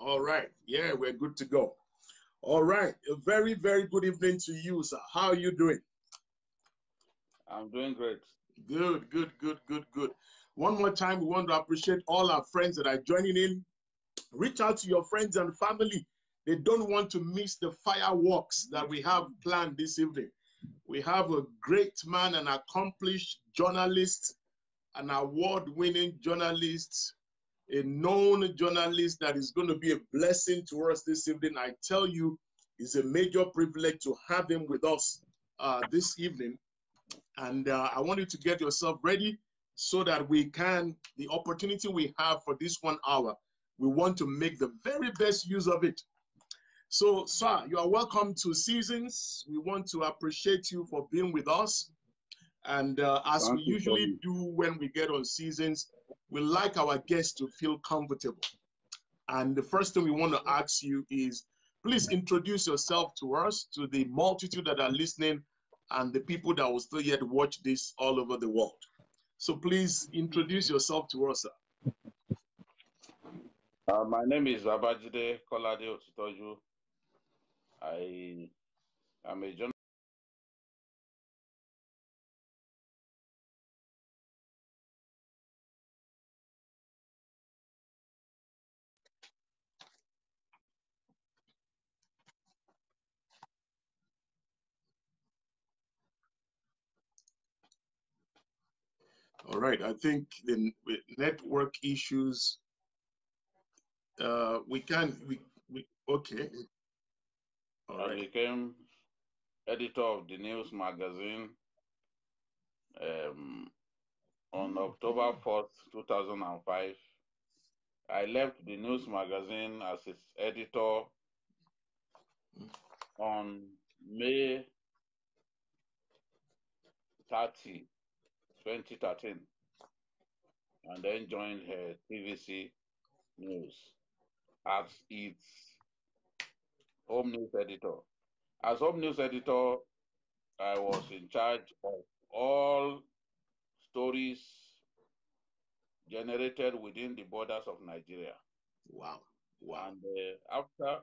All right. Yeah, we're good to go. All right. A very, very good evening to you, sir. How are you doing? I'm doing great. Good, good, good, good, good. One more time, we want to appreciate all our friends that are joining in. Reach out to your friends and family. They don't want to miss the fireworks that we have planned this evening. We have a great man, an accomplished journalist, an award-winning journalist, a known journalist that is going to be a blessing to us this evening. I tell you, it's a major privilege to have him with us this evening. And I want you to get yourself ready so that we can, the opportunity we have for this 1 hour, we want to make the very best use of it. So, sir, you are welcome to Seasons. We want to appreciate you for being with us. And as we usually do when we get on Seasons, we like our guests to feel comfortable. And the first thing we want to ask you is, please introduce yourself to us, to the multitude that are listening, and the people that will still yet watch this all over the world. So please introduce yourself to us, sir. My name is Babajide Kolade-Otitoju. I am a journalist. All right, I think with network issues, okay. All right. I became editor of the news magazine on October 4th, 2005. I left the news magazine as its editor on May 30, 2013, and then joined TVC News as its home news editor. As home news editor, I was in charge of all stories generated within the borders of Nigeria. Wow. Wow. And after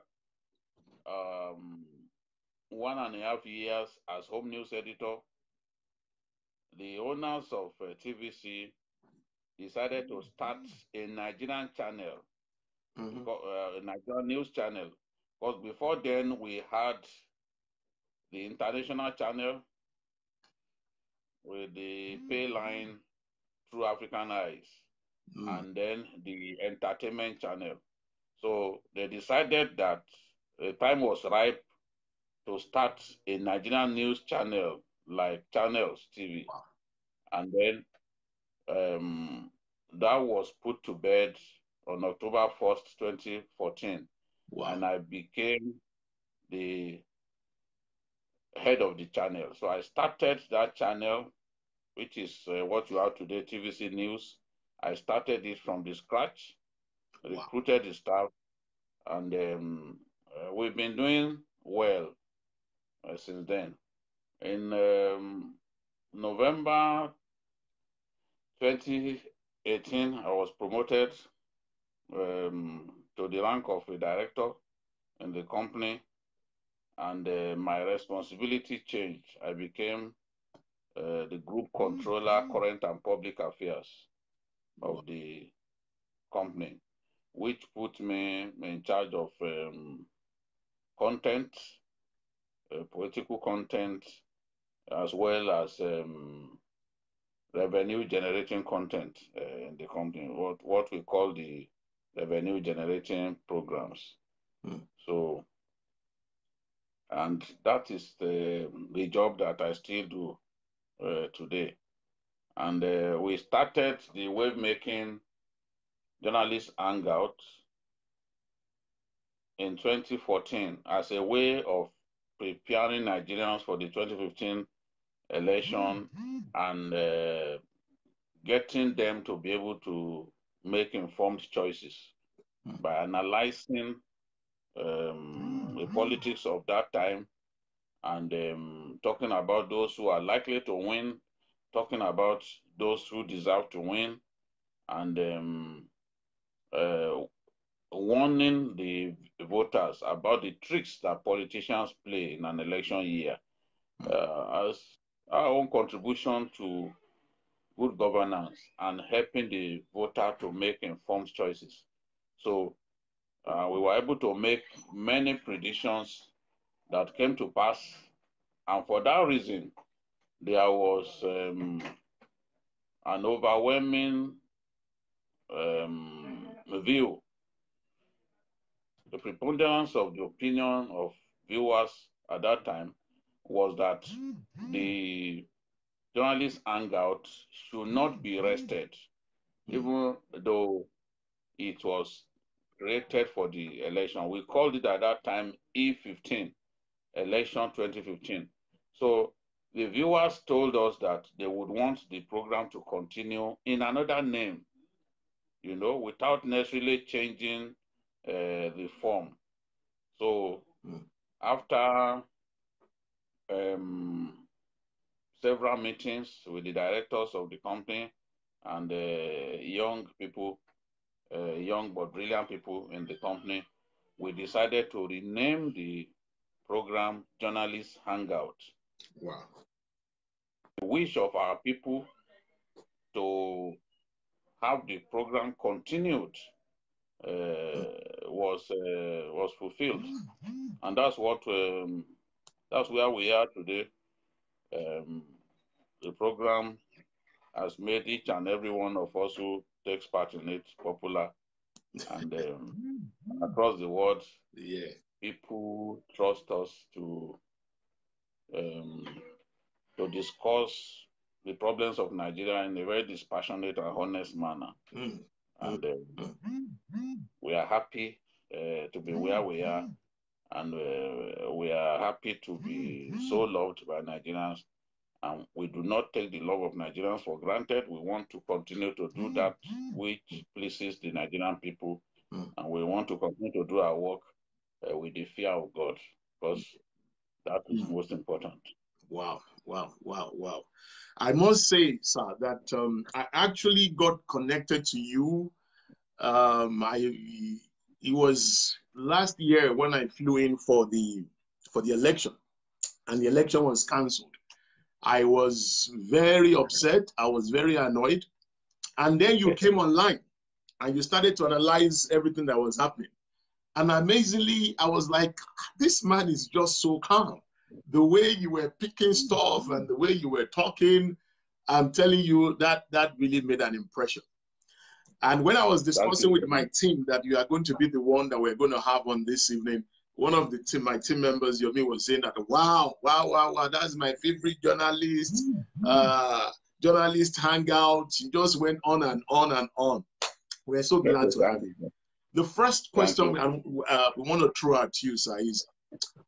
1.5 years as home news editor, the owners of TVC decided to start a Nigerian channel, a Nigerian news channel. Because before then, we had the international channel with the pay line through African Eyes, and then the entertainment channel. So they decided that the time was ripe to start a Nigerian news channel like Channels TV. Wow. And then that was put to bed on October 1st, 2014. Wow. And I became the head of the channel. So I started that channel, which is what you have today, TVC News. I started it from the scratch, recruited the staff, and we've been doing well since then. In November 2018, I was promoted to the rank of a director in the company, and my responsibility changed. I became the group controller, current and public affairs of the company, which put me in charge of content, political content, as well as revenue generating content in the company, what we call the revenue generating programs. So, and that is the job that I still do today. And we started the wave making journalist Hangout in 2014 as a way of preparing Nigerians for the 2015 election and getting them to be able to make informed choices by analyzing the politics of that time and talking about those who are likely to win, talking about those who deserve to win, and warning the voters about the tricks that politicians play in an election year as our own contribution to good governance and helping the voter to make informed choices. So we were able to make many predictions that came to pass. And for that reason, there was an overwhelming view. The preponderance of the opinion of viewers at that time was that the journalist Hangout should not be arrested, even though it was created for the election. We called it at that time E15, election 2015. So the viewers told us that they would want the program to continue in another name, you know, without necessarily changing the form. So after several meetings with the directors of the company and young people, young but brilliant people in the company, we decided to rename the program Journalist Hangout. Wow. The wish of our people to have the program continued was fulfilled, and that's where we are today. The program has made each and every one of us who takes part in it popular, and across the world, people trust us to discuss the problems of Nigeria in a very dispassionate and honest manner. And we are happy to be where we are, and we are happy to be so loved by Nigerians. And we do not take the love of Nigerians for granted. We want to continue to do that which pleases the Nigerian people. And we want to continue to do our work with the fear of God, because that is most important. Wow, wow, wow, wow. I must say, sir, that I actually got connected to you. It was last year when I flew in for the election, and the election was cancelled. I was very upset. I was very annoyed. And then you came online and you started to analyze everything that was happening. And amazingly, I was like, this man is just so calm. The way you were picking stuff and the way you were talking, I'm telling you that really made an impression. And when I was discussing with my team that you are going to be the one that we're going to have on this evening, one of my team members, Yomi, was saying that, wow, that's my favorite journalist, journalist Hangout. He just went on and on and on. We're so glad to have you. The first question we want to throw at you, sir, is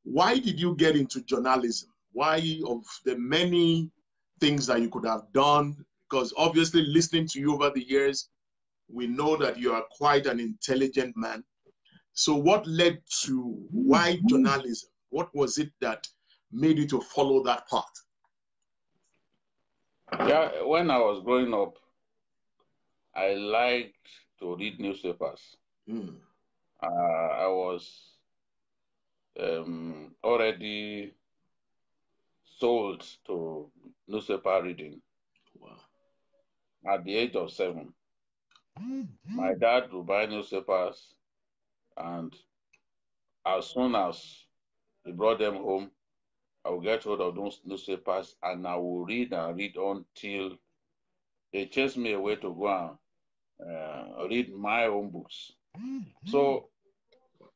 why did you get into journalism? Why, of the many things that you could have done? Because obviously listening to you over the years, we know that you are quite an intelligent man. So what led to why journalism? What was it that made you to follow that path? Yeah, when I was growing up, I liked to read newspapers. I was already sold to newspaper reading. Wow. At the age of 7. My dad would buy newspapers, and as soon as he brought them home, I would get hold of those newspapers and I will read and read until they chased me away to go and read my own books. So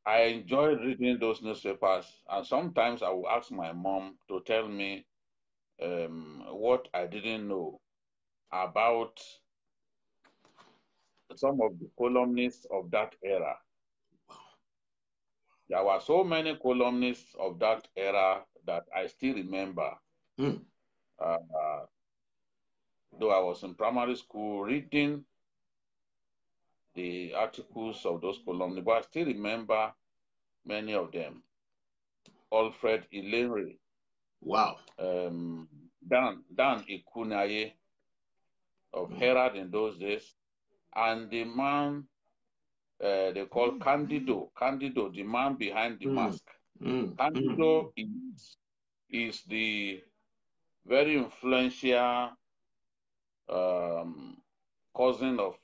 I enjoyed reading those newspapers, and sometimes I will ask my mom to tell me what I didn't know about some of the columnists of that era. There were so many columnists of that era that I still remember. Though I was in primary school reading the articles of those columnists, but I still remember many of them. Alfred Ilenri. Wow. Dan Ikunaye of Herald in those days, and the man they call Candido. Candido, the man behind the mask. Candido is the very influential cousin of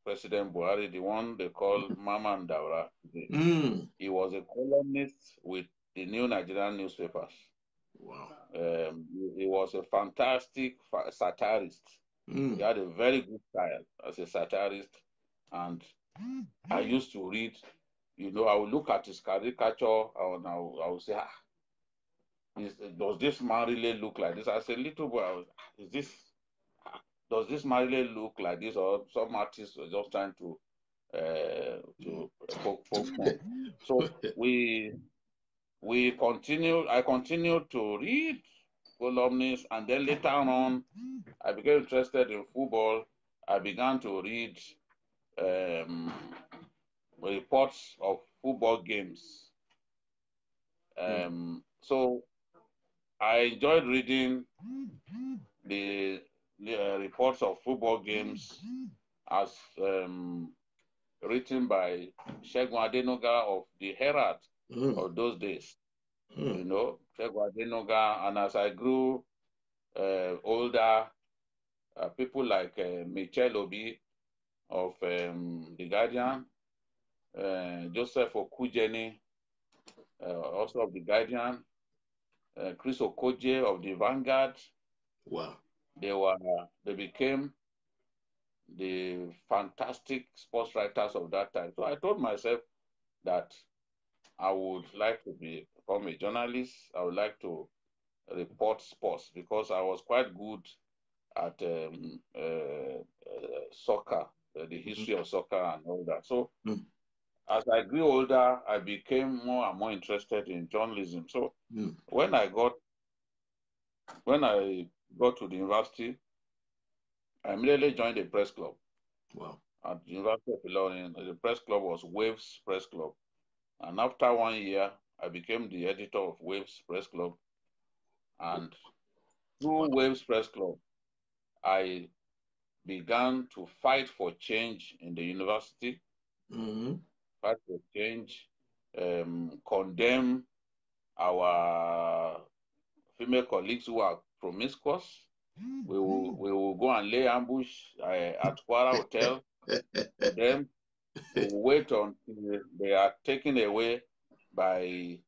President Buhari, the one they call Mama Ndaura. He was a columnist with the New Nigerian newspapers. Wow. He was a fantastic satirist. He had a very good style as a satirist. And I used to read, you know, I would look at his caricature and I would say, does this man really look like this? As a little boy, does this man really look like this? Or some artists were just trying to poke fun. So I continued to read columnists, and then later on, I became interested in football. I began to read reports of football games. So I enjoyed reading the reports of football games as written by Segun Adenoga of the Herald of those days. You know, Segun Adenoga, and as I grew older, people like Michel Obi of The Guardian, Joseph Okujeni, also of The Guardian, Chris Okoje of The Vanguard. Wow. They became the fantastic sports writers of that time. So I told myself that I would like to become a journalist. I would like to report sports because I was quite good at soccer, the history of soccer and all that. So as I grew older, I became more and more interested in journalism. So when I got to the university, I immediately joined a press club. Wow. At the University of Ilorin, the press club was Waves Press Club. And after 1 year, I became the editor of Waves Press Club. And through Waves Press Club, I began to fight for change in the university, fight for change, condemn our female colleagues who are promiscuous. We will go and lay ambush at Kwara Hotel for them. We will wait until they are taken away by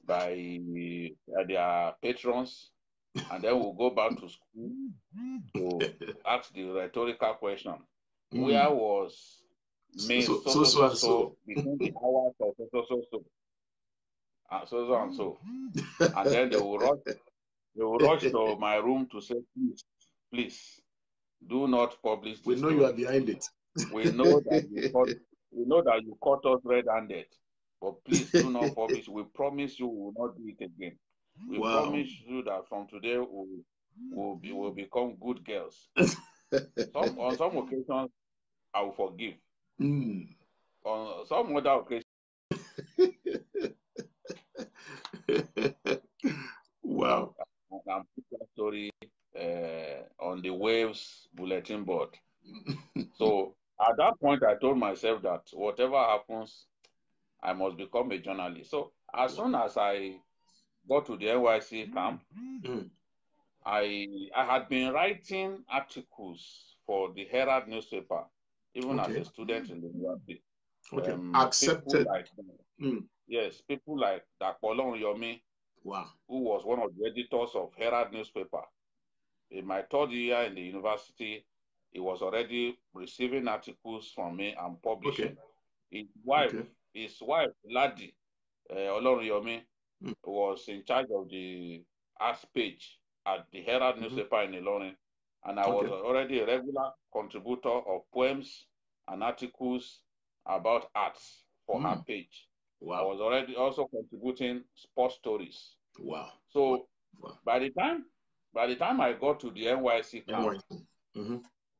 their patrons, and then we'll go back to school to ask the rhetorical question. Where was May so between the hours of so and so? And then they will rush to my room to say, please, do not publish this. We know you are behind it. We know that you caught us red-handed, but please do not publish. We promise you we will not do it again. We promise you that from today we will become good girls. On some occasions, I will forgive. On some other occasions, wow. I'm putting that story on the Waves bulletin board. So at that point, I told myself that whatever happens, I must become a journalist. So as soon as I got to the NYC camp, I had been writing articles for the Herald newspaper, even as a student in the university. Accepted. People like Dakpolo Yomi, who was one of the editors of Herald newspaper. In my third year in the university, he was already receiving articles from me and publishing. His wife, Ladi Oloriyomi, was in charge of the arts page at the Herald newspaper in Ilorin, and I was already a regular contributor of poems and articles about arts for her page. I was already also contributing sports stories. So by the time I got to the NYC camp,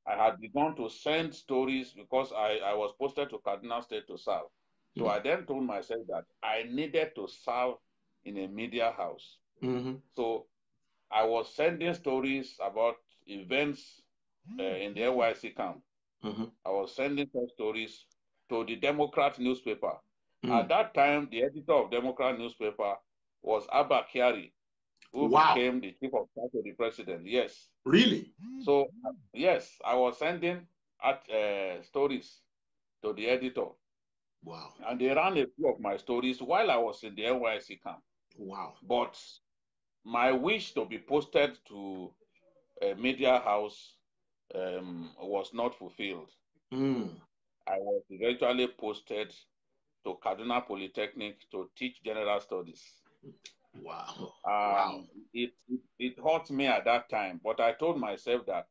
I had begun to send stories because I was posted to Kaduna State to serve. So I then told myself that I needed to serve in a media house. So I was sending stories about events in the NYC camp. I was sending such stories to the Democrat newspaper. Mm. At that time, the editor of Democrat newspaper was Abba Kyari, who became the chief of staff to the president. Yes. Really? So, yes, I was sending stories to the editor. Wow. And they ran a few of my stories while I was in the NYSC camp. Wow. But my wish to be posted to a media house was not fulfilled. Mm. I was eventually posted to Kaduna Polytechnic to teach general studies. Wow. Wow. It hurt me at that time, but I told myself that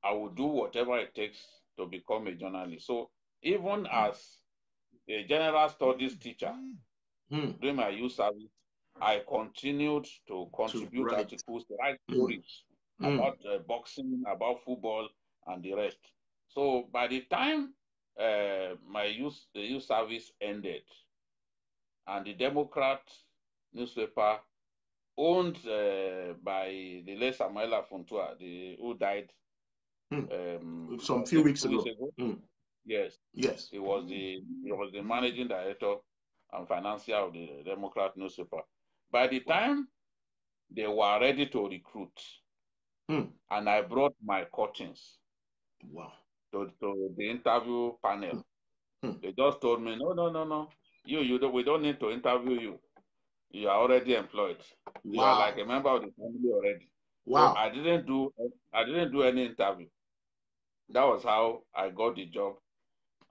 I would do whatever it takes to become a journalist. So even as a general studies teacher during my youth service, I continued to contribute articles, to write stories about boxing, about football, and the rest. So by the time the youth service ended, and the Democrat newspaper, owned by the late Samuel Afuntua, who died some few weeks ago. Yes. Yes. He was the managing director and financier of the Democrat newspaper. By the time they were ready to recruit, and I brought my curtains to the interview panel, they just told me, no. We don't need to interview you. You are already employed. You are like a member of the family already. Wow. So I didn't do any interview. That was how I got the job.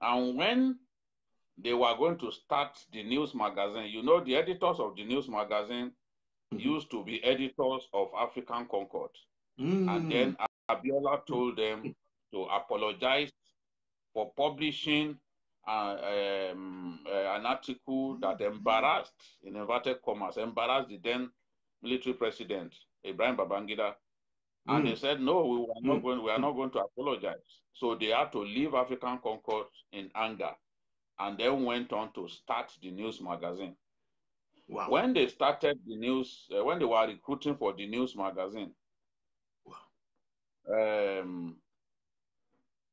And when they were going to start the news magazine, you know, the editors of the news magazine used to be editors of African Concord. And then Abiola told them to apologize for publishing an article that embarrassed, in inverted commas, embarrassed the then military president, Ibrahim Babangida. And they said, no, we are not going to apologize. So they had to leave African Concord in anger, and then went on to start the news magazine. Wow. When they started the news, when they were recruiting for the news magazine,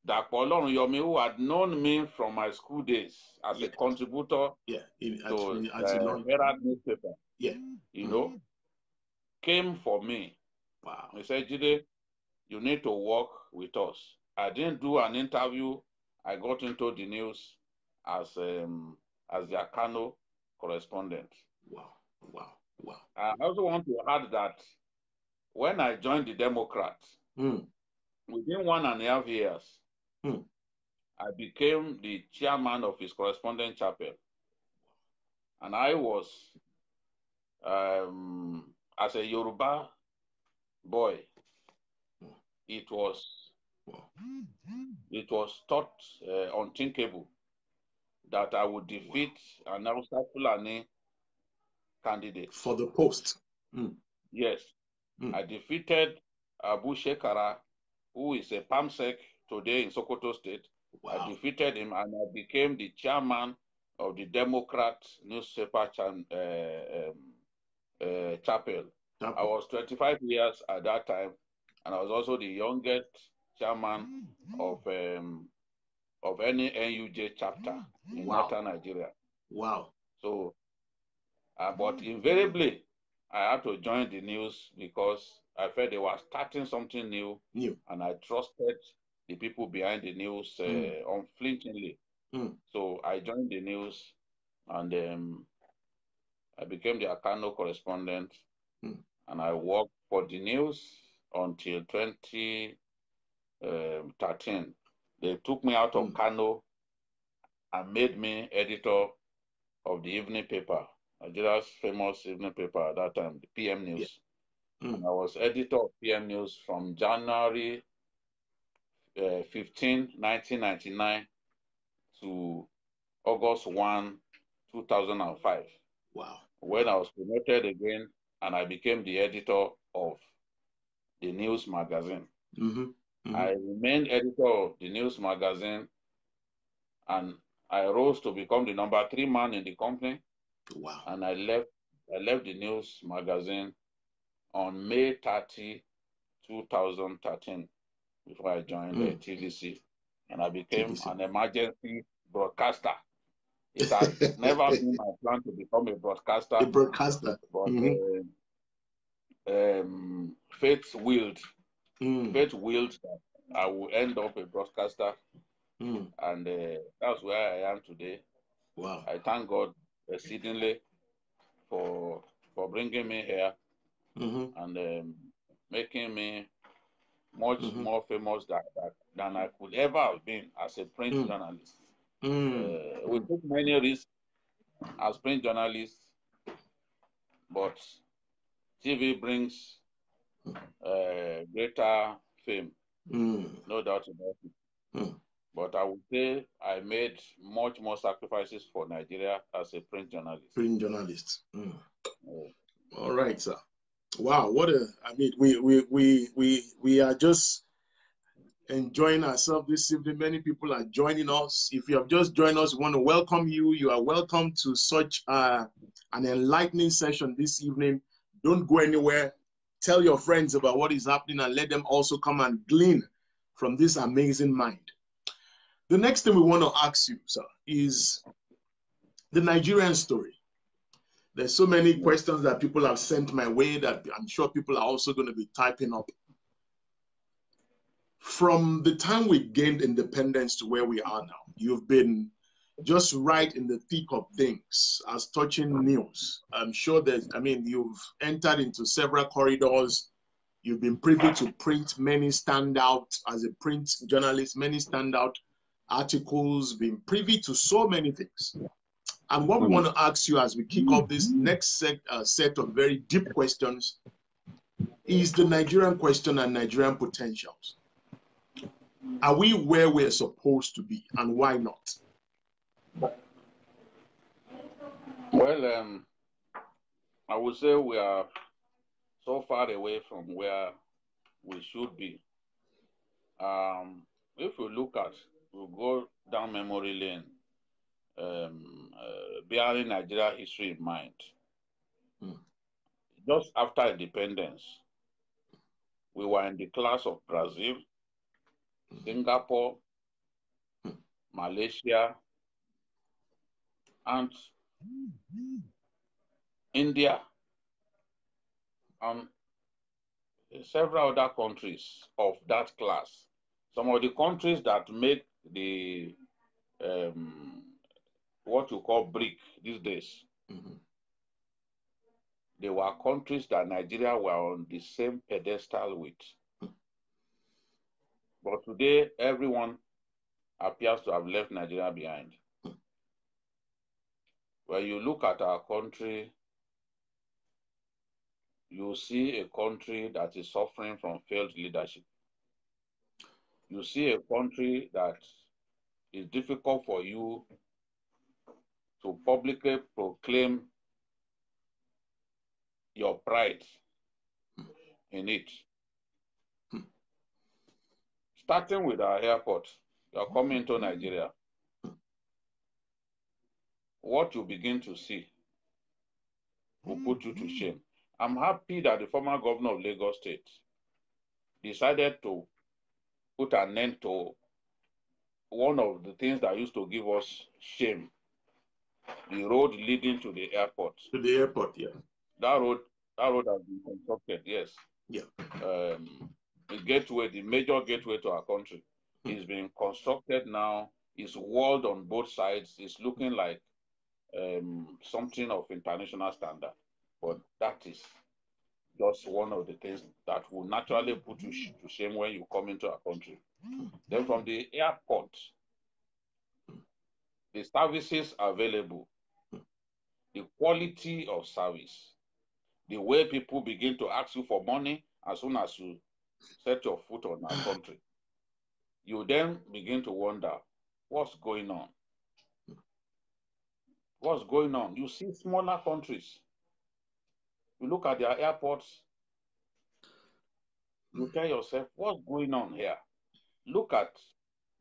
Dapo Yomi, who had known me from my school days as a contributor to Herald newspaper, you know, came for me. Wow. He said, Jide, you need to work with us. I didn't do an interview. I got into the news as the Akano correspondent. Wow. I also want to add that when I joined the Democrats, within 1.5 years, I became the chairman of his correspondent chapel. And I was, as a Yoruba boy, it was thought unthinkable that I would defeat an Hausa Fulani candidate for the post. Yes, I defeated Abu Shekara, who is a PAMSEC today in Sokoto State. I defeated him, and I became the chairman of the Democrat newspaper chapel. I was 25 years at that time, and I was also the youngest chairman of any NUJ chapter in northern Nigeria. Wow. So, but invariably, I had to join the news because I felt they were starting something new. And I trusted the people behind the news unflinchingly. So I joined the news, and I became the Akano correspondent, and I worked for the news until 2013. They took me out of Kano and made me editor of the evening paper, Nigeria's famous evening paper at that time, the PM News. And I was editor of PM News from January 15, 1999 to August 1, 2005. Wow. When I was promoted again, and I became the editor of the news magazine. I remained editor of the news magazine, and I rose to become the number 3 man in the company. Wow. And I left the news magazine on May 30, 2013, before I joined TVC. and I became TVC. an emergency broadcaster. It had never been my plan to become a broadcaster. A broadcaster. But fate willed. Fate willed that I will end up a broadcaster. And that's where I am today. Wow. I thank God exceedingly for bringing me here and making me much more famous than I could ever have been as a print journalist. We took many risks as print journalists, but TV brings greater fame, no doubt about it. But I would say I made much more sacrifices for Nigeria as a print journalist. Print journalist. All right, sir. Wow, what a! I mean, we are just enjoying ourselves this evening. Many people are joining us. If you have just joined us, we want to welcome you. You are welcome to such an enlightening session this evening. Don't go anywhere. Tell your friends about what is happening and let them also come and glean from this amazing mind. The next thing we want to ask you, sir, is the Nigerian story. There's so many questions that people have sent my way that I'm sure people are also going to be typing up. From the time we gained independence to where we are now, you've been just right in the thick of things as touching news. I'm sure that, I mean, you've entered into several corridors. You've been privy to print many standout as a print journalist, many standout articles, been privy to so many things. And what we want to ask you as we kick off this next set of very deep questions is the Nigerian question and Nigerian potentials. Are we where we're supposed to be, and why not? Well, I would say we are so far away from where we should be. If we look at, we'll go down memory lane, bearing Nigeria history in mind. Just after independence, we were in the class of Brazil, Singapore, Malaysia, and India, and several other countries of that class. Some of the countries that make the what you call BRIC these days, they were countries that Nigeria were on the same pedestal with. But today, everyone appears to have left Nigeria behind. When you look at our country, you see a country that is suffering from failed leadership. You see a country that is difficult for you to publicly proclaim your pride in it. Starting with our airport, you're coming into Nigeria. What you begin to see will put you to shame. I'm happy that the former governor of Lagos State decided to put an end to one of the things that used to give us shame, the road leading to the airport. To the airport, yeah. That road has been constructed, yes. Yeah. The gateway, the major gateway to our country, is being constructed now. It's walled on both sides. It's looking like something of international standard. But that is just one of the things that will naturally put you to shame when you come into our country. Then from the airport, the services available, the quality of service, the way people begin to ask you for money as soon as you set your foot on our country, you then begin to wonder, what's going on? What's going on? You see smaller countries. You look at their airports, you tell yourself, what's going on here? Look at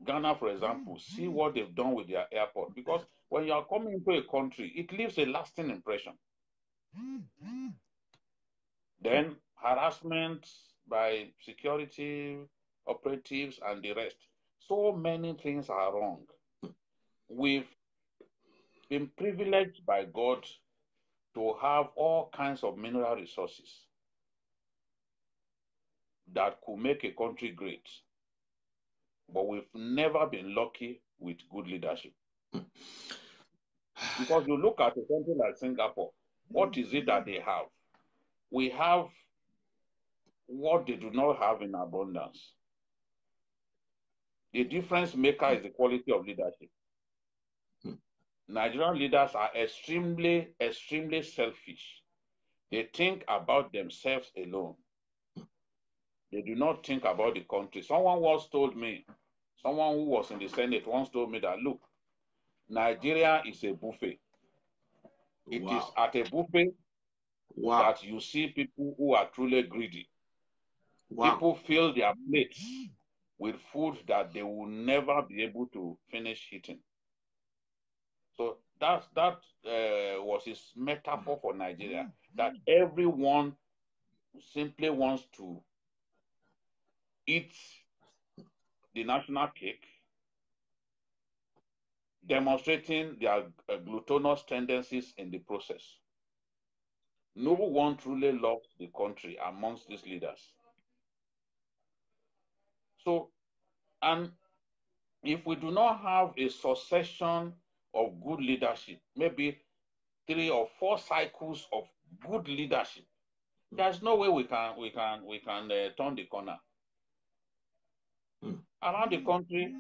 Ghana, for example, see what they've done with their airport. Because when you are coming into a country, it leaves a lasting impression. Then harassment by security operatives and the rest. So many things are wrong. We've been privileged by God to have all kinds of mineral resources that could make a country great. But we've never been lucky with good leadership. Because you look at a country like Singapore, what is it that they have? We have what they do not have in abundance. The difference maker is the quality of leadership. Nigerian leaders are extremely, extremely selfish. They think about themselves alone. They do not think about the country. Someone once told me, someone who was in the Senate once told me that, look, Nigeria is a buffet. It is at a buffet that you see people who are truly greedy. People fill their plates with food that they will never be able to finish eating. So that was his metaphor for Nigeria, that everyone simply wants to eat the national cake, demonstrating their gluttonous tendencies in the process. No one truly loves the country amongst these leaders. So, and if we do not have a succession of good leadership, maybe 3 or 4 cycles of good leadership, there's no way we can turn the corner. Around the country,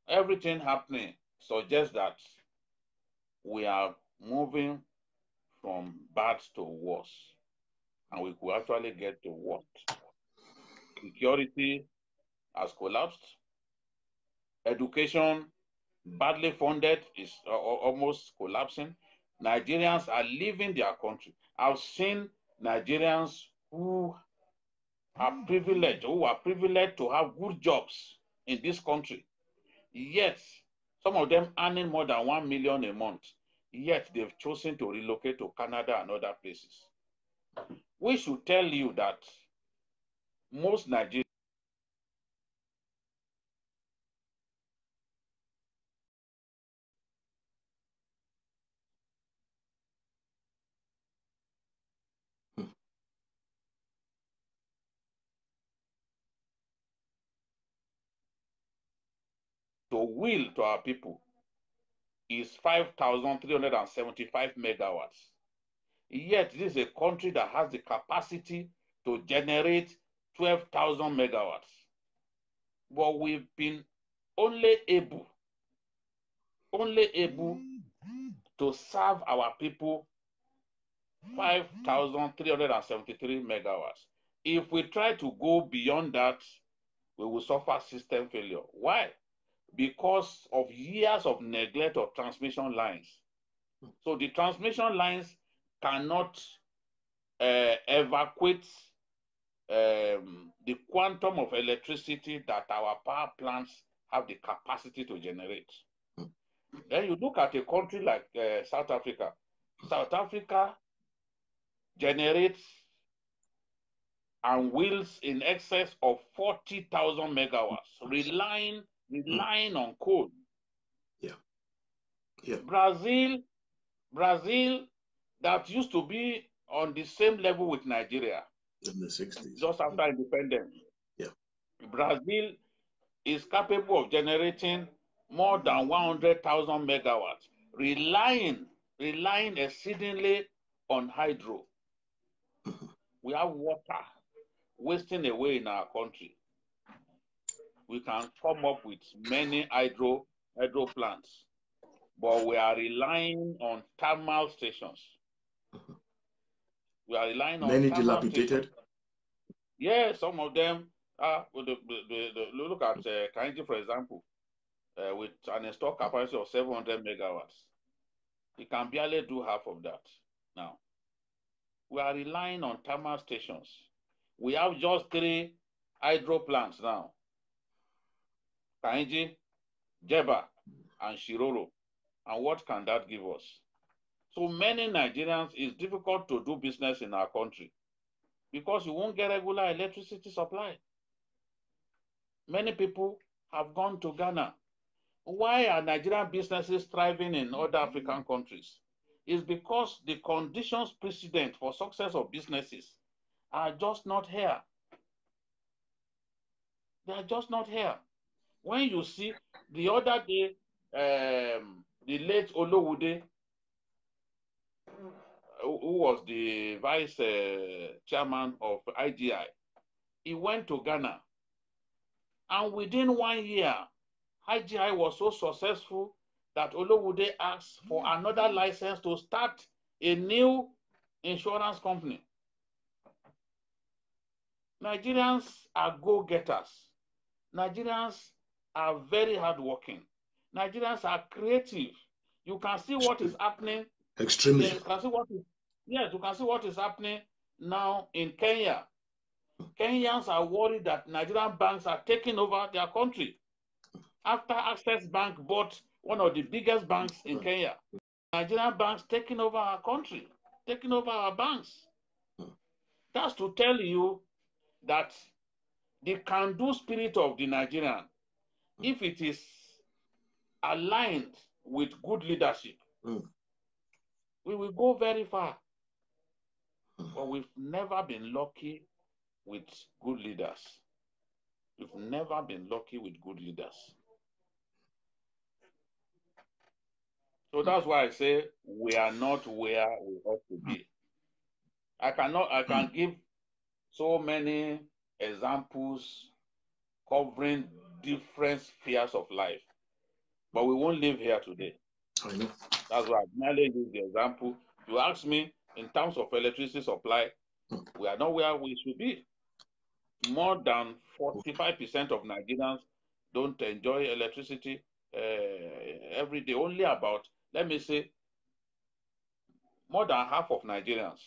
everything happening suggests that we are moving from bad to worse, and we could actually get to what? Security has collapsed. Education, badly funded, is almost collapsing. Nigerians are leaving their country. I've seen Nigerians who are privileged to have good jobs in this country. Yet, some of them earning more than 1 million a month. Yet, they've chosen to relocate to Canada and other places. We should tell you that most Nigerians to will to our people is 5,375 megawatts. Yet, this is a country that has the capacity to generate 12,000 megawatts. But we've been only able to serve our people 5,373 megawatts. If we try to go beyond that, we will suffer system failure. Why? Because of years of neglect of transmission lines. So the transmission lines cannot evacuate the quantum of electricity that our power plants have the capacity to generate. Then you look at a country like South Africa. South Africa generates and wields in excess of 40,000 megawatts, relying on coal. Brazil, that used to be on the same level with Nigeria in the 60s, just after independence. Brazil is capable of generating more than 100,000 megawatts, relying exceedingly on hydro. We have water wasting away in our country. We can come up with many hydro plants, but we are relying on thermal stations. We are relying on many dilapidated. Yeah, some of them are. Look at Kainji, for example, with an installed capacity of 700 megawatts. It can barely do half of that now. We are relying on thermal stations. We have just 3 hydro plants now. Kainji, Jeba, and Shiroro. And what can that give us? So many Nigerians, it's difficult to do business in our country because you won't get regular electricity supply. Many people have gone to Ghana. Why are Nigerian businesses thriving in other African countries? It's because the conditions precedent for success of businesses are just not here. They are just not here. When you see the other day, the late Olowude, who was the vice chairman of IGI, he went to Ghana. And within 1 year, IGI was so successful that Olowude asked for another license to start a new insurance company. Nigerians are go-getters. Nigerians are very hardworking. Nigerians are creative. You can see what is happening. Extremely. You can see what is, yes, you can see what is happening now in Kenya. Kenyans are worried that Nigerian banks are taking over their country. After Access Bank bought one of the biggest banks in Kenya, Nigerian banks taking over our country, taking over our banks. That's to tell you that the can-do spirit of the Nigerian, if it is aligned with good leadership, we will go very far. But we've never been lucky with good leaders. We've never been lucky with good leaders. So that's why I say we are not where we ought to be. I can give so many examples covering different spheres of life, but we won't live here today. I know. That's why I merely use the example. You ask me, in terms of electricity supply, we are not where we should be. More than 45% of Nigerians don't enjoy electricity every day. Only about, let me say, more than half of Nigerians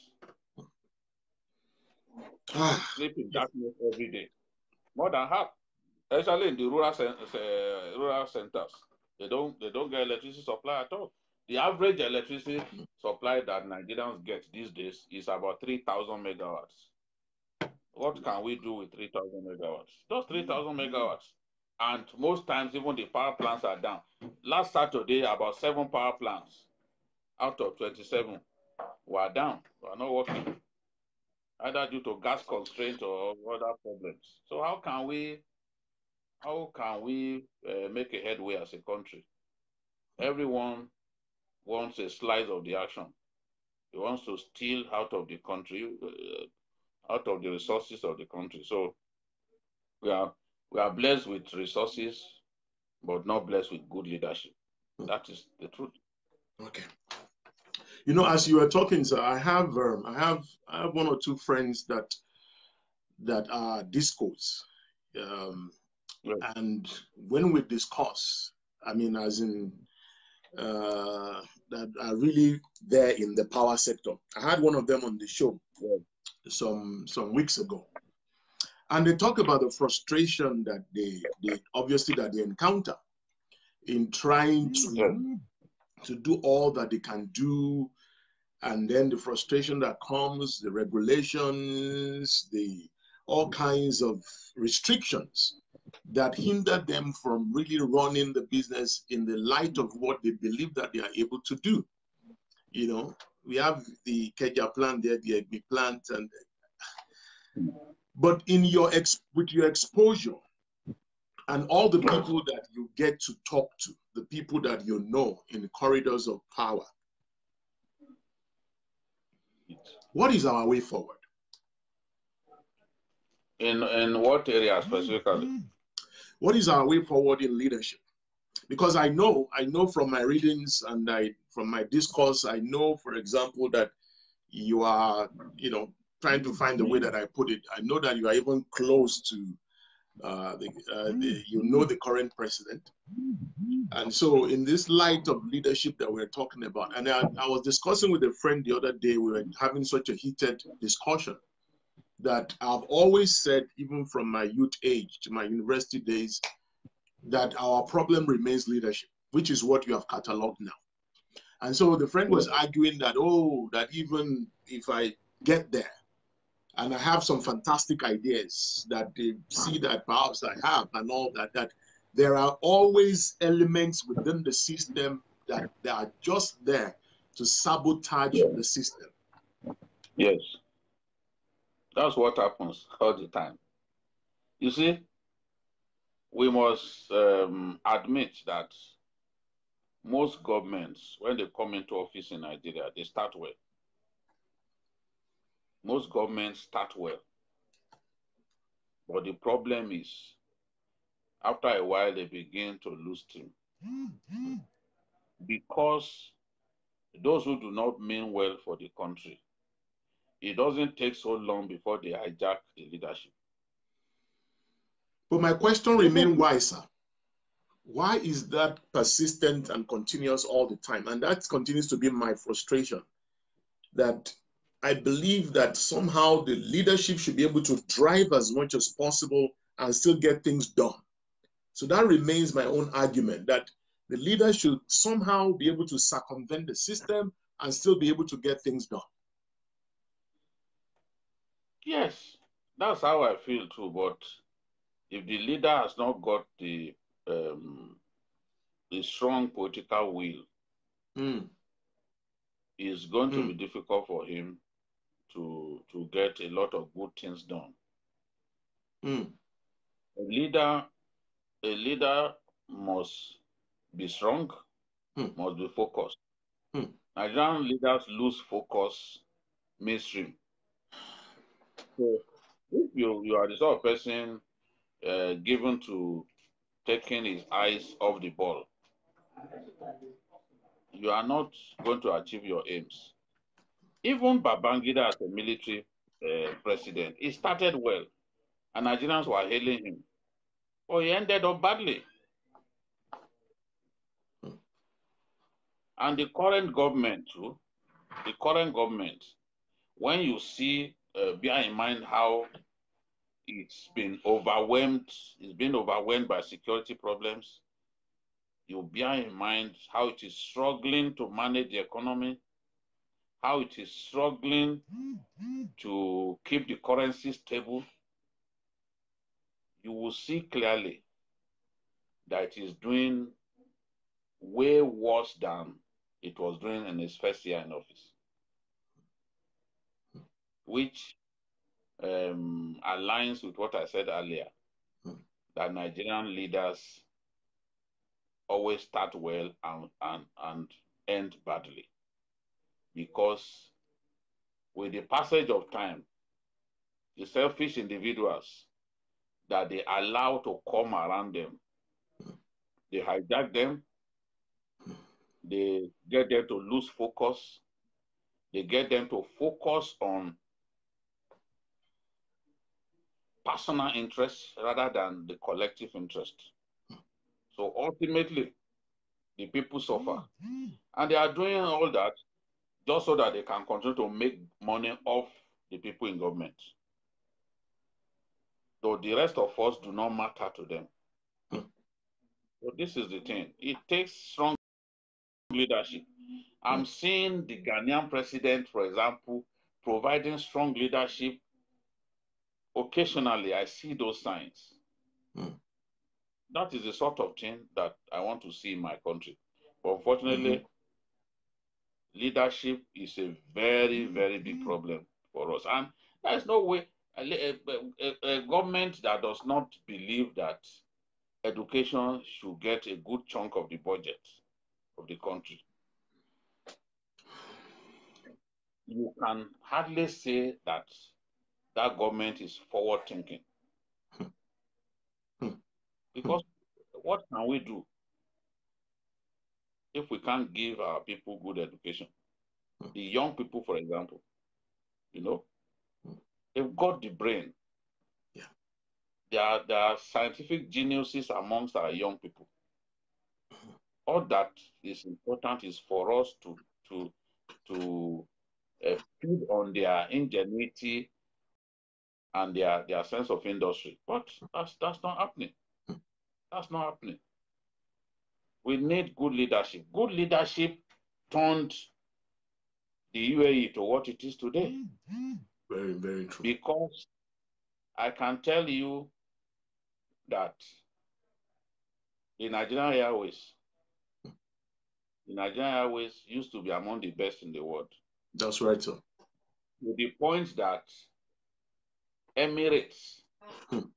sleep in darkness every day. More than half, especially in the rural centers. They don't get electricity supply at all. The average electricity supply that Nigerians get these days is about 3,000 megawatts. What can we do with 3,000 megawatts? Just 3,000 megawatts. And most times, even the power plants are down. Last Saturday, about 7 power plants out of 27 were down, were not working, either due to gas constraints or other problems. So how can we make a headway as a country? Everyone wants a slice of the action. He wants to steal out of the country, out of the resources of the country. So we are blessed with resources, but not blessed with good leadership. That is the truth. Okay. You know, as you were talking, sir, I have one or two friends that are discos, yes. And when we discuss, I mean, as in that are really there in the power sector. I had one of them on the show some weeks ago, and they talk about the frustration that they obviously that they encounter in trying to do all that they can do, and then the frustration that comes, the regulations, all kinds of restrictions that hinder them from really running the business in the light of what they believe that they are able to do. You know, we have the Keja plant there, the Egbi plant, but with your exposure and all the people that you get to talk to, the people that you know in the corridors of power, what is our way forward? In what area specifically? What is our way forward in leadership? Because I know from my readings and from my discourse, I know, for example, that you are, trying to find the way that I put it. I know that you are even close to the current president. And so in this light of leadership that we're talking about, and I was discussing with a friend the other day, we were having such a heated discussion that I've always said, even from my youth age to my university days, that our problem remains leadership, which is what you have cataloged now. And so the friend was arguing that, that even if I get there and I have some fantastic ideas that they see that perhaps I have and all that there are always elements within the system that they are just there to sabotage the system. Yes. That's what happens all the time. You see, we must admit that most governments, when they come into office in Nigeria, they start well. Most governments start well. But the problem is, after a while, they begin to lose steam. Because those who do not mean well for the country, it doesn't take so long before they hijack the leadership. But my question remains, why, sir? Why is that persistent and continuous all the time? And that continues to be my frustration, that I believe that somehow the leadership should be able to drive as much as possible and still get things done. So that remains my own argument, that the leader should somehow be able to circumvent the system and still be able to get things done. Yes, that's how I feel too. But if the leader has not got the strong political will, it's going to be difficult for him to get a lot of good things done. A leader must be strong, must be focused. Nigerian leaders lose focus midstream. So if you are the sort of person given to taking his eyes off the ball, you are not going to achieve your aims. Even Babajide as a military president, he started well, and Nigerians were hailing him. But he ended up badly. And the current government too, when you see, bear in mind how it's been overwhelmed by security problems, you bear in mind how it is struggling to manage the economy, how it is struggling to keep the currency stable, you will see clearly that it is doing way worse than it was doing in his first year in office, which aligns with what I said earlier, that Nigerian leaders always start well and end badly. Because with the passage of time, the selfish individuals that they allow to come around them, they hijack them, they get them to lose focus, they get them to focus on personal interests rather than the collective interest. So ultimately, the people suffer. And they are doing all that just so that they can continue to make money off the people in government. So the rest of us do not matter to them. So this is the thing. It takes strong leadership. I'm seeing the Ghanaian president, for example, providing strong leadership. Occasionally, I see those signs. That is the sort of thing that I want to see in my country. But unfortunately, leadership is a very, very big problem for us. And there's no way a government that does not believe that education should get a good chunk of the budget of the country, you can hardly say that that government is forward thinking. Because what can we do if we can't give our people good education? The young people, for example, they've got the brain. There are scientific geniuses amongst our young people. All that is important is for us to feed on their ingenuity and their sense of industry. But that's not happening. That's not happening. We need good leadership. Good leadership turned the UAE to what it is today. Very, very true. Because I can tell you that the Nigerian Airways. The Nigerian Airways used to be among the best in the world. That's right, sir. To the point that Emirates,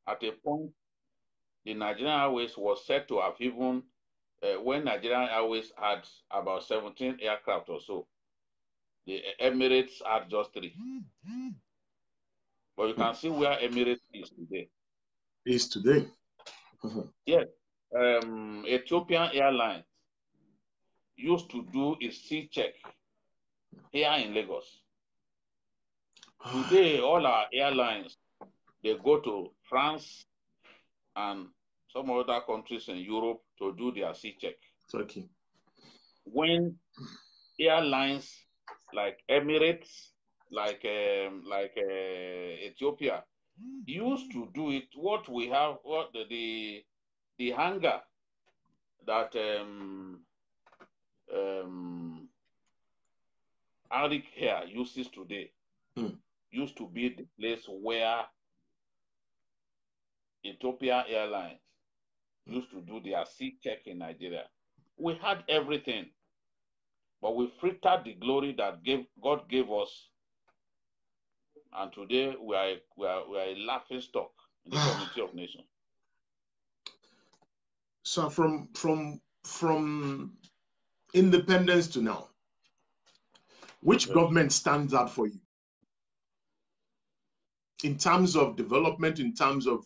at a point, the Nigerian Airways was said to have even, when Nigerian Airways had about 17 aircraft or so, the Emirates had just 3. But you can see where Emirates is today. Is today. Yes. Ethiopian Airlines used to do a C check here in Lagos. Today, all our airlines, they go to France and some other countries in Europe to do their C check. Okay. When airlines like Emirates, like Ethiopia, used to do it, what we have, what the hangar that Arik here uses today used to be the place where Ethiopia Airlines used to do their C check in Nigeria. We had everything, but we frittered the glory that God gave us, and today we are a laughing stock in the community of nations. So from independence to now, which government stands out for you in terms of development, in terms of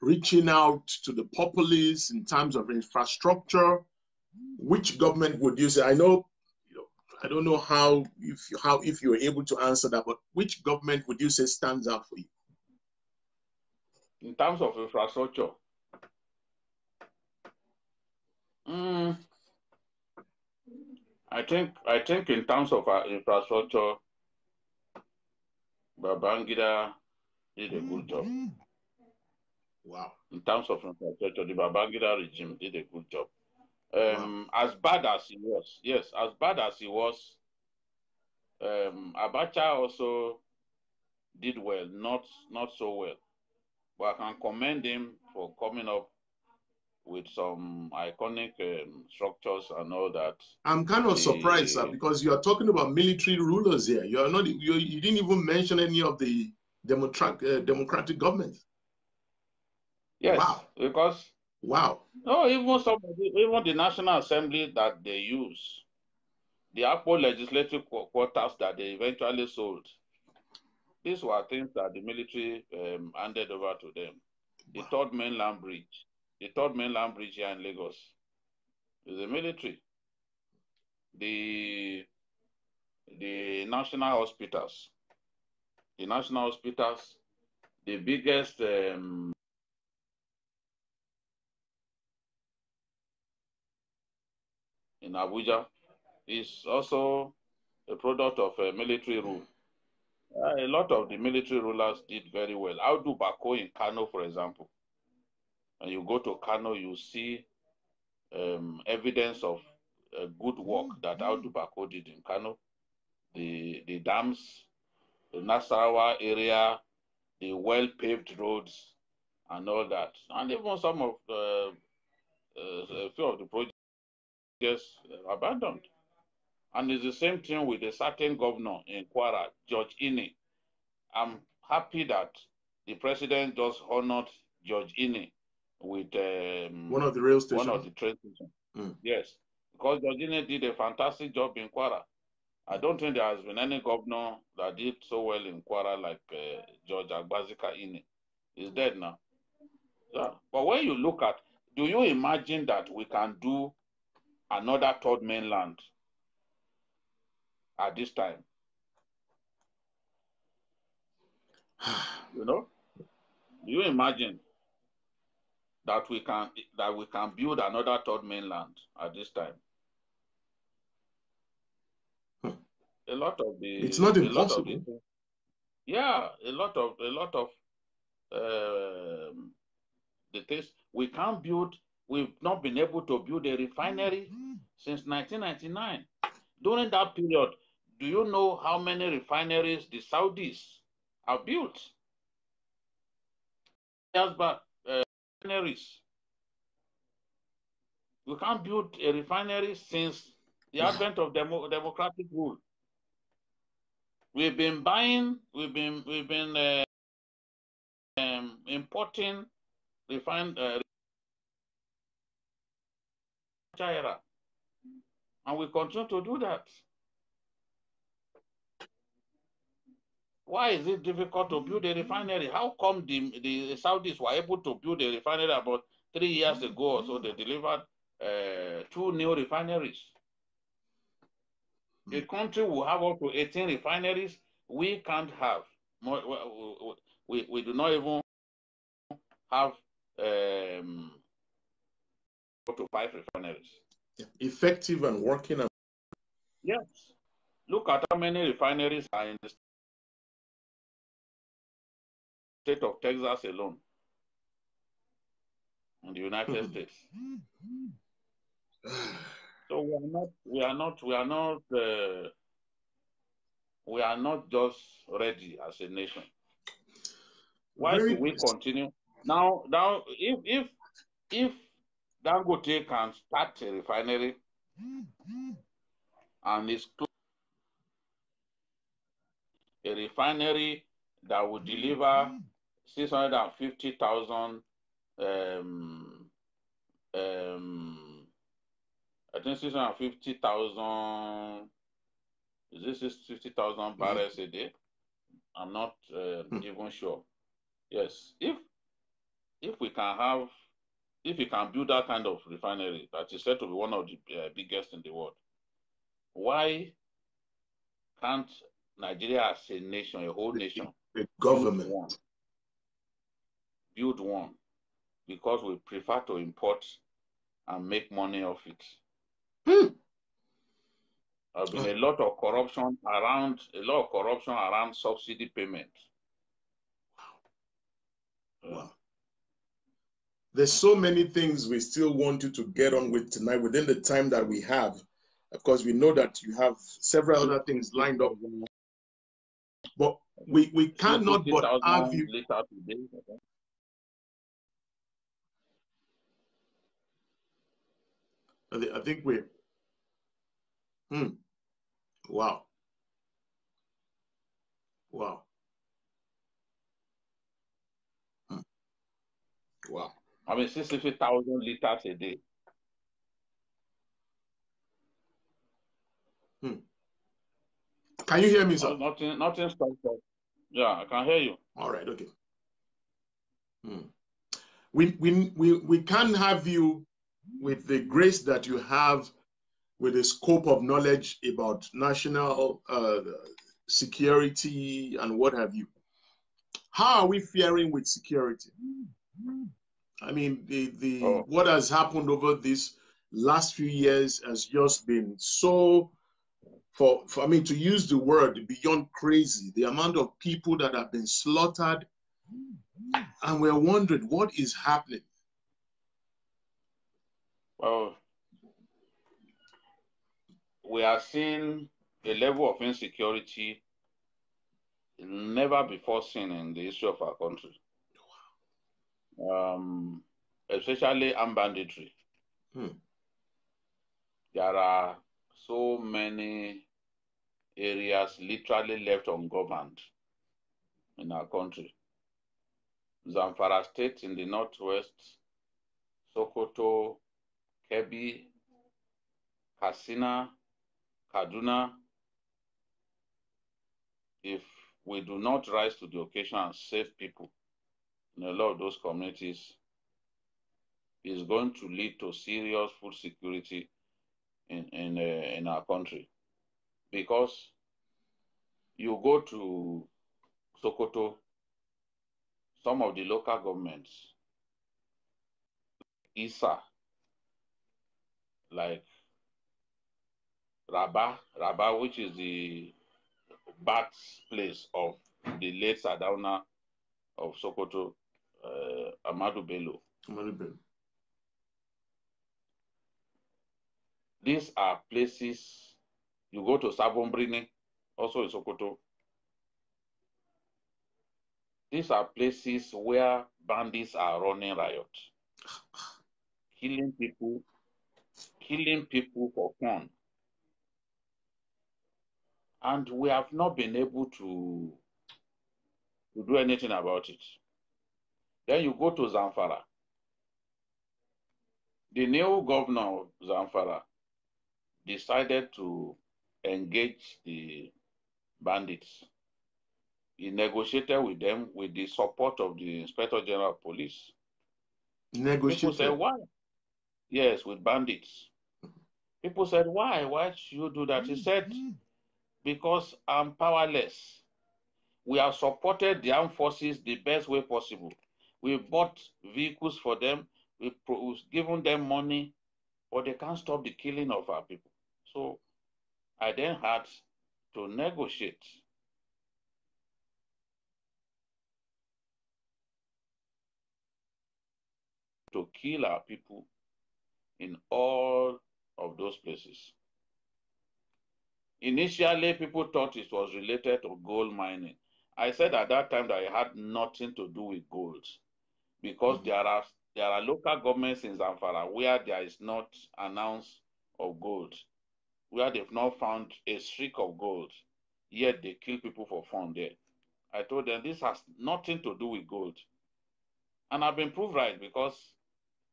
reaching out to the populace, in terms of infrastructure? Which government would you say? I know, I don't know if you're able to answer that, but which government would you say stands out for you? In terms of infrastructure, I think in terms of our infrastructure, Babajide did a good job. Wow. In terms of infrastructure, the Babajide regime did a good job. Wow. As bad as he was, yes, as bad as he was, Abacha also did well, not so well. But I can commend him for coming up with some iconic structures and all that. I'm kind of surprised, sir, because you are talking about military rulers here. You are not. You didn't even mention any of the democratic governments. Yes, wow. Because wow. No, even the National Assembly that they use, the Akpo legislative quarters that they eventually sold, these were things that the military handed over to them. The third mainland bridge here in Lagos is the military. The national hospitals, the biggest in Abuja is also a product of military rule. A lot of the military rulers did very well. Audu Bako in Kano, for example. And you go to Kano, you see evidence of good work that Audu Bako did in Kano. The dams, the Nasarawa area, the well-paved roads, and all that. And even some of a few of the projects abandoned. And it's the same thing with a certain governor in Kwara, George Ine. I'm happy that the president just honored George Ine with one of the rail stations. One of the train stations. Yes, because George Ine did a fantastic job in Kwara. I don't think there has been any governor that did so well in Kwara like George Agbazika Ine. He's dead now. Yeah. But when you look at, do you imagine that we can do another third mainland at this time? You know? Do you imagine that we can build another third mainland at this time? A lot of the it's not impossible. A lot of the things we can't build. We've not been able to build a refinery since 1999. During that period, do you know how many refineries the Saudis have built? Years back, refineries. We can't build a refinery since the advent of democratic rule. We've been buying, we've been importing refined era, and we continue to do that. Why is it difficult to build a refinery? How come the Saudis were able to build a refinery about 3 years ago or so? They delivered 2 new refineries. A country will have up to 18 refineries. We can't have. We do not even have up to 5 refineries. Effective and working. Yes. Look at how many refineries are in the state of Texas alone, in the United States. So we are not just ready as a nation. Why should we continue? Now, if Dangote can start a refinery and it's a refinery that will deliver 650,000 I think 650,000, is this 650,000 barrels a day? I'm not even sure. Yes, if we can build that kind of refinery that is said to be one of the biggest in the world, why can't Nigeria as a nation, a whole nation, the government build one? Because we prefer to import and make money off it. There's been a lot of corruption around subsidy payment. Wow. There's so many things we still want you to get on with tonight within the time that we have. Of course, we know that you have several other things lined up. But we cannot but have you. I think we. Wow. Wow. Wow. I mean, 60,000 liters a day. Can you hear me, sir? Nothing stops us. Yeah, I can hear you. All right, okay. We can have you with the grace that you have, with the scope of knowledge about national security and what have you. How are we faring with security? I mean, what has happened over these last few years has just been so, I mean, to use the word, beyond crazy. The amount of people that have been slaughtered, and we're wondering what is happening. Well, we are seeing a level of insecurity never before seen in the history of our country. Especially armed banditry. There are so many areas literally left ungoverned in our country. Zamfara State in the northwest, Sokoto, Kebbi, Katsina, Kaduna. If we do not rise to the occasion and save people in a lot of those communities, is going to lead to serious food security in our country. Because you go to Sokoto, some of the local governments, Isa, like Rabah, which is the birthplace of the late Sardauna of Sokoto, Ahmadu Bello. These are places, you go to Sabombrini, also in Sokoto. These are places where bandits are running riot, killing people, killing people for fun. And we have not been able to do anything about it. Then you go to Zamfara. The new governor of Zamfara decided to engage the bandits. He negotiated with them with the support of the Inspector General of Police. Negotiated? People said, why? Yes, with bandits. People said, why? Why should you do that? He said, because I'm powerless. We have supported the armed forces the best way possible. We bought vehicles for them. We've given them money, but they can't stop the killing of our people. So I then had to negotiate. To kill our people in all of those places. Initially, people thought it was related to gold mining. I said at that time that it had nothing to do with gold, because there are local governments in Zamfara where there is not an ounce of gold, where they've not found a streak of gold, yet they kill people for fun there. I told them this has nothing to do with gold. And I've been proved right, because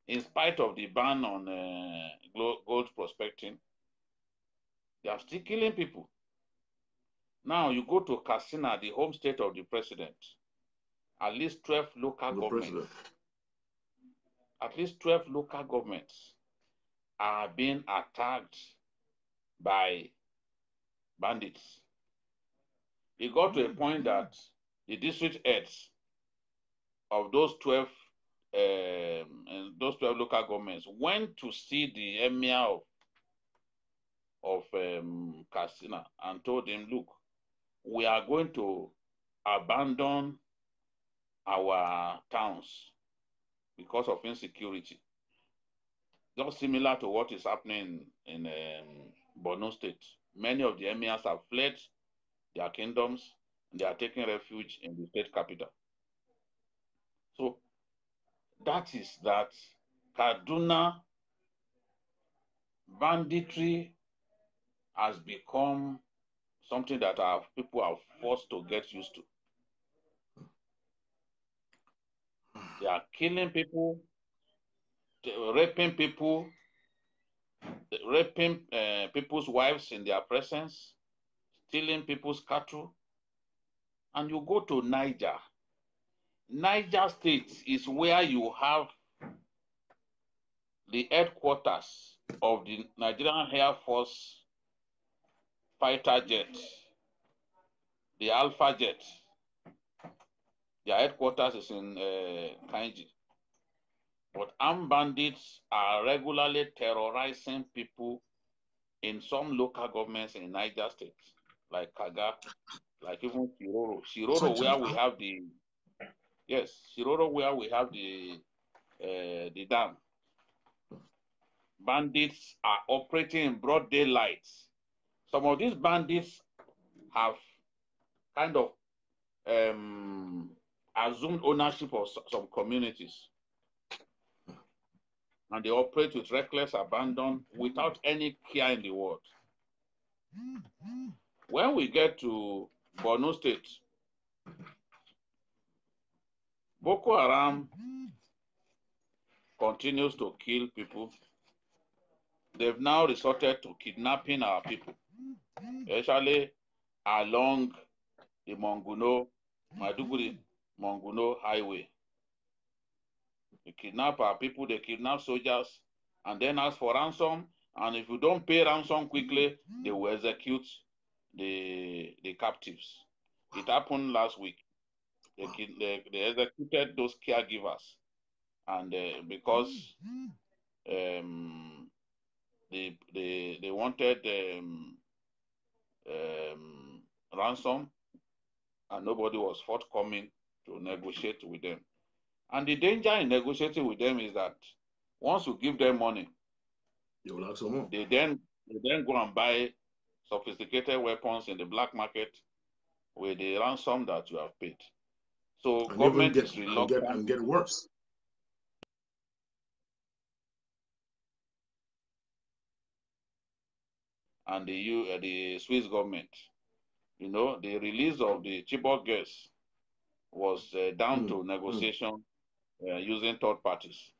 in spite of the ban on gold prospecting, they are still killing people. Now you go to Katsina, the home state of the president, at least 12 local governments. At least 12 local governments are being attacked by bandits. It got to a point that the district heads of those 12 local governments went to see the emir of Katsina and told him, look, we are going to abandon our towns because of insecurity. Just similar to what is happening in Borno State. Many of the emirs have fled their kingdoms and they are taking refuge in the state capital. So that is that. Kaduna banditry has become something that our people are forced to get used to. They are killing people, raping people, raping people's wives in their presence, stealing people's cattle. And you go to Niger. Niger State is where you have the headquarters of the Nigerian Air Force fighter jet, the Alpha jet. Their headquarters is in Kainji. But armed bandits are regularly terrorizing people in some local governments in Niger State, like Kaga, like even Shiroro. Shiroro, where we have the, yes, Shiroro, where we have the dam. Bandits are operating in broad daylight. Some of these bandits have kind of assumed ownership of some communities. And they operate with reckless abandon without any care in the world. When we get to Borno State, Boko Haram continues to kill people. They've now resorted to kidnapping our people, especially along the Maiduguri-Monguno highway. They kidnap our people, they kidnap soldiers, and then ask for ransom. And if you don't pay ransom quickly, they will execute the captives. It happened last week. They executed those caregivers. And because they wanted ransom, and nobody was forthcoming to negotiate with them. And the danger in negotiating with them is that once you give them money, they will have some more. They then go and buy sophisticated weapons in the black market with the ransom that you have paid. So and government is reluctant and get worse. and the Swiss government. You know, the release of the Chibok girls was down to negotiation using third parties.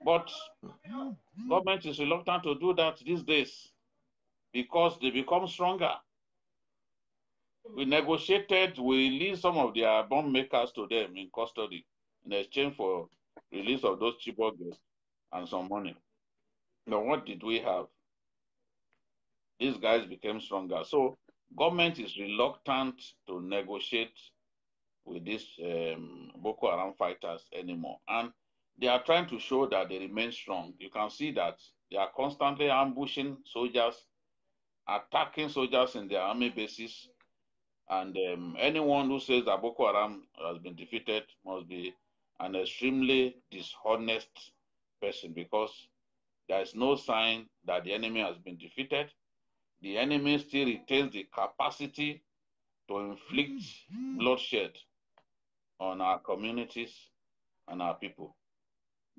But government is reluctant to do that these days because they become stronger. We negotiated, we released some of their bomb makers to them in custody in exchange for release of those Chibok girls and some money. Now, what did we have? These guys became stronger. So government is reluctant to negotiate with these Boko Haram fighters anymore. And they are trying to show that they remain strong. You can see that they are constantly ambushing soldiers, attacking soldiers in their army bases. And anyone who says that Boko Haram has been defeated must be an extremely dishonest person, because there is no sign that the enemy has been defeated. The enemy still retains the capacity to inflict bloodshed on our communities and our people.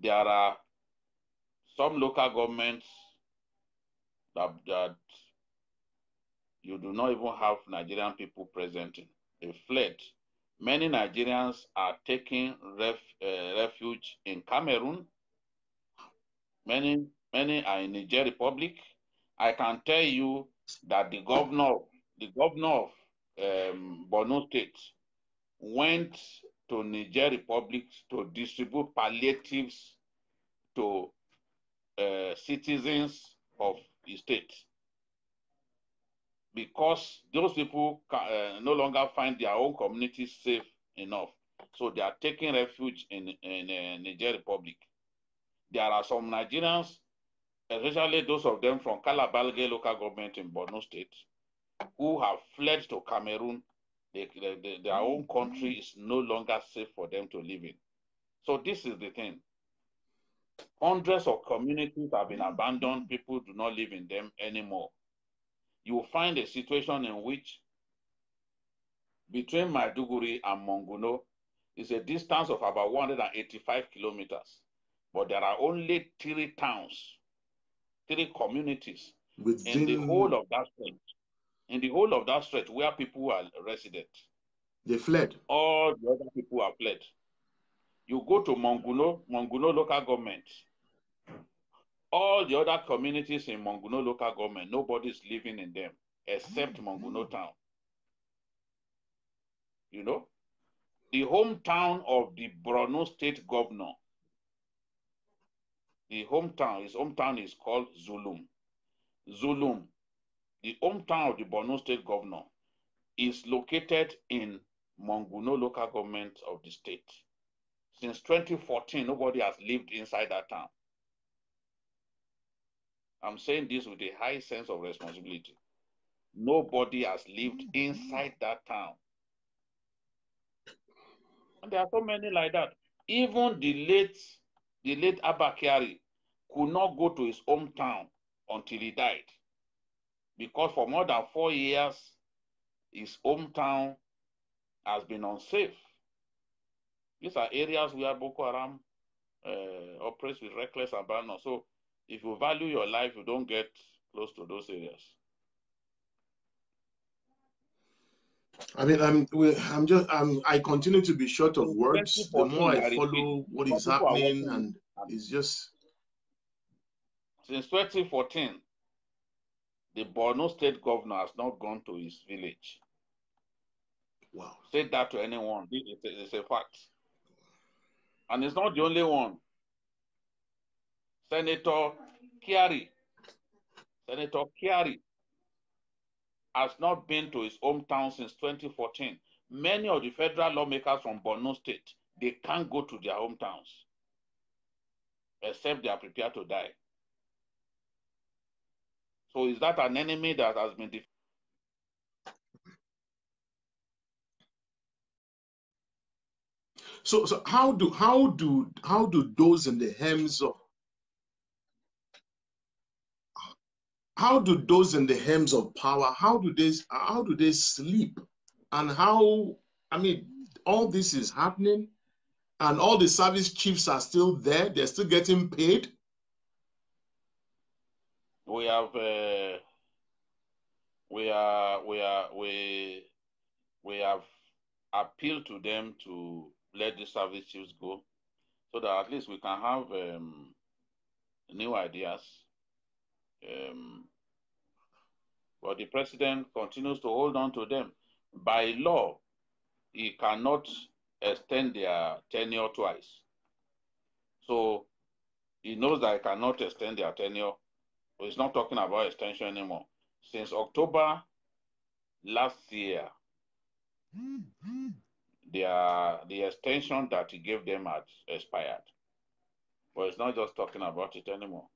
There are some local governments that you do not even have Nigerian people present in. They fled. Many Nigerians are taking refuge in Cameroon. Many are in Niger Republic. I can tell you that the governor of Borno State went to Niger Republic to distribute palliatives to citizens of the state, because those people no longer find their own communities safe enough. So they are taking refuge in Niger Republic. There are some Nigerians, especially those of them from Kalabalge local government in Borno State, who have fled to Cameroon. Their own country is no longer safe for them to live in. So this is the thing. Hundreds of communities have been abandoned. People do not live in them anymore. You will find a situation in which between Maiduguri and Monguno is a distance of about 185 kilometers. But there are only 3 towns, 3 communities in the whole of that stretch. In the whole of that stretch where people are resident. They fled. All the other people have fled. You go to Monguno local government. All the other communities in Monguno local government, nobody is living in them except Monguno town. You know, the hometown of the Borno State governor, his hometown is called Zulum. Zulum, the hometown of the Borno State governor, is located in Monguno local government of the state. Since 2014, nobody has lived inside that town. I'm saying this with a high sense of responsibility. Nobody has lived inside that town. And there are so many like that. Even the late Abba Kyari could not go to his hometown until he died. Because for more than 4 years, his hometown has been unsafe. These are areas where Boko Haram operates with reckless abandon. So if you value your life, you don't get close to those areas. I mean, I continue to be short of words. The more I follow what is happening, and it's just... Since 2014, the Borno State governor has not gone to his village. Wow. Say that to anyone, it's a fact. And it's not the only one. Senator Kyari has not been to his hometown since 2014. Many of the federal lawmakers from Borno State, they can't go to their hometowns, except they are prepared to die. So is that an enemy that has been defeated? So how do those in the helms of power, how do they sleep? And how, I mean, all this is happening and all the service chiefs are still there, they're still getting paid? We have we have appealed to them to let the service chiefs go, so that at least we can have new ideas. But the president continues to hold on to them. By law, he cannot extend their tenure twice. So he knows that he cannot extend their tenure. So he's not talking about extension anymore. Since October last year, the extension that he gave them had expired. But it's not just talking about it anymore.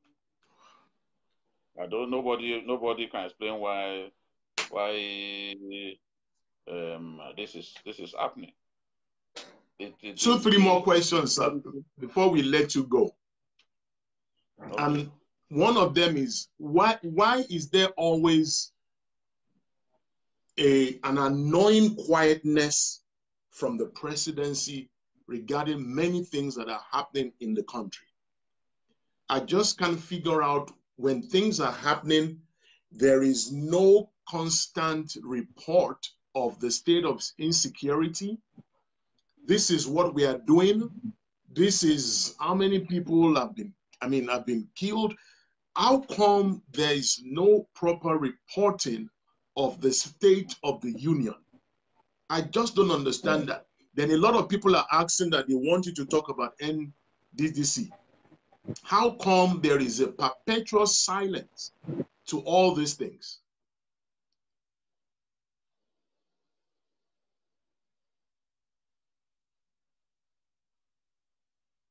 Nobody can explain why this is happening. Three more questions, sir, before we let you go. Okay. And one of them is why is there always an annoying quietness from the presidency regarding many things that are happening in the country? I just can't figure out, when things are happening, there is no constant report of the state of insecurity. This is what we are doing. This is how many people have been killed. How come there is no proper reporting of the state of the union? I just don't understand that. Then a lot of people are asking that they want you to talk about NDDC. How come there is a perpetual silence to all these things?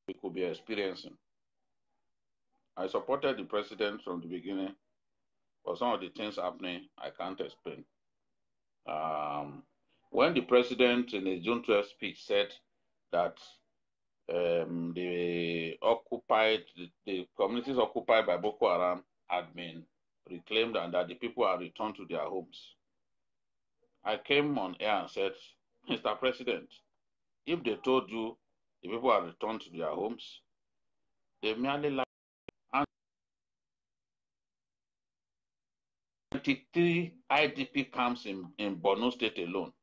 We could be experiencing. I supported the president from the beginning, but some of the things happening, I can't explain. When the president in the June 12th speech said that the communities occupied by Boko Haram had been reclaimed and that the people are returned to their homes, I came on air and said, Mr. President, if they told you the people are returned to their homes, they merely like 23 IDP camps in Borno State alone.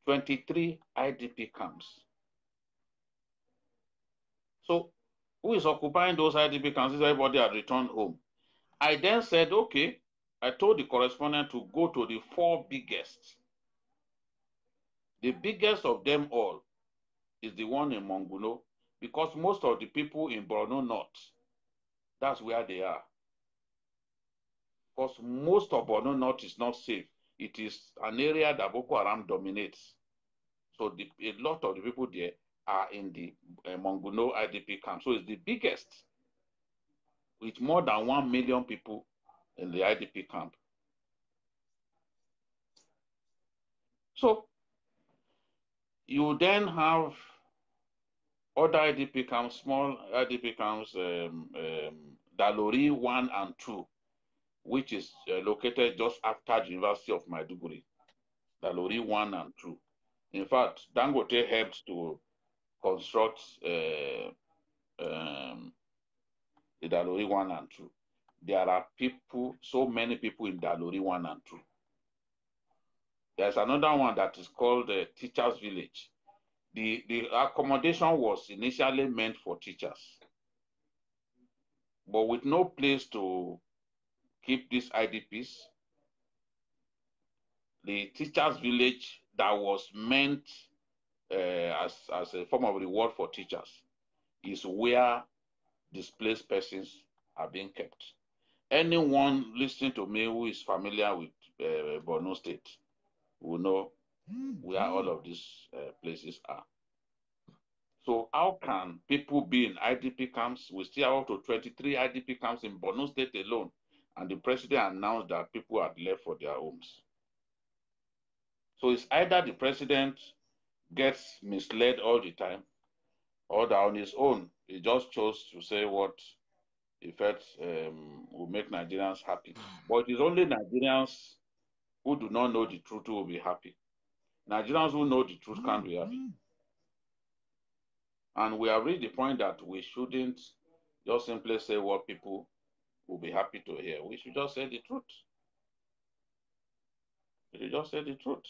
23 IDP camps. So who is occupying those IDP camps? Everybody had returned home. I then said, okay, I told the correspondent to go to the 4 biggest. The biggest of them all is the one in Monguno, because most of the people in Borno North, that's where they are. Because most of Borno North is not safe. It is an area that Boko Haram dominates. So a lot of the people there are in the Monguno IDP camp. So it's the biggest, with more than 1 million people in the IDP camp. So you then have other IDP camps, small IDP camps, Dalori 1 and 2, which is located just after the University of Maiduguri. Dalori 1 and 2. In fact, Dangote helped to construct the Dalori 1 and 2. There are people, so many people in Dalori 1 and 2. There's another one that is called the Teachers Village. The accommodation was initially meant for teachers, but with no place to keep these IDPs, the Teachers Village that was meant as a form of reward for teachers is where displaced persons are being kept. Anyone listening to me who is familiar with Borno State will know where all of these places are. So how can people be in IDP camps? We still have up to 23 IDP camps in Borno State alone, and the president announced that people had left for their homes. So it's either the president gets misled all the time, or that on his own, he just chose to say what he felt will make Nigerians happy. But it is only Nigerians who do not know the truth who will be happy. Nigerians who know the truth can't be happy. And we have reached the point that we shouldn't just simply say what people will be happy to hear. We should just say the truth. You just say the truth.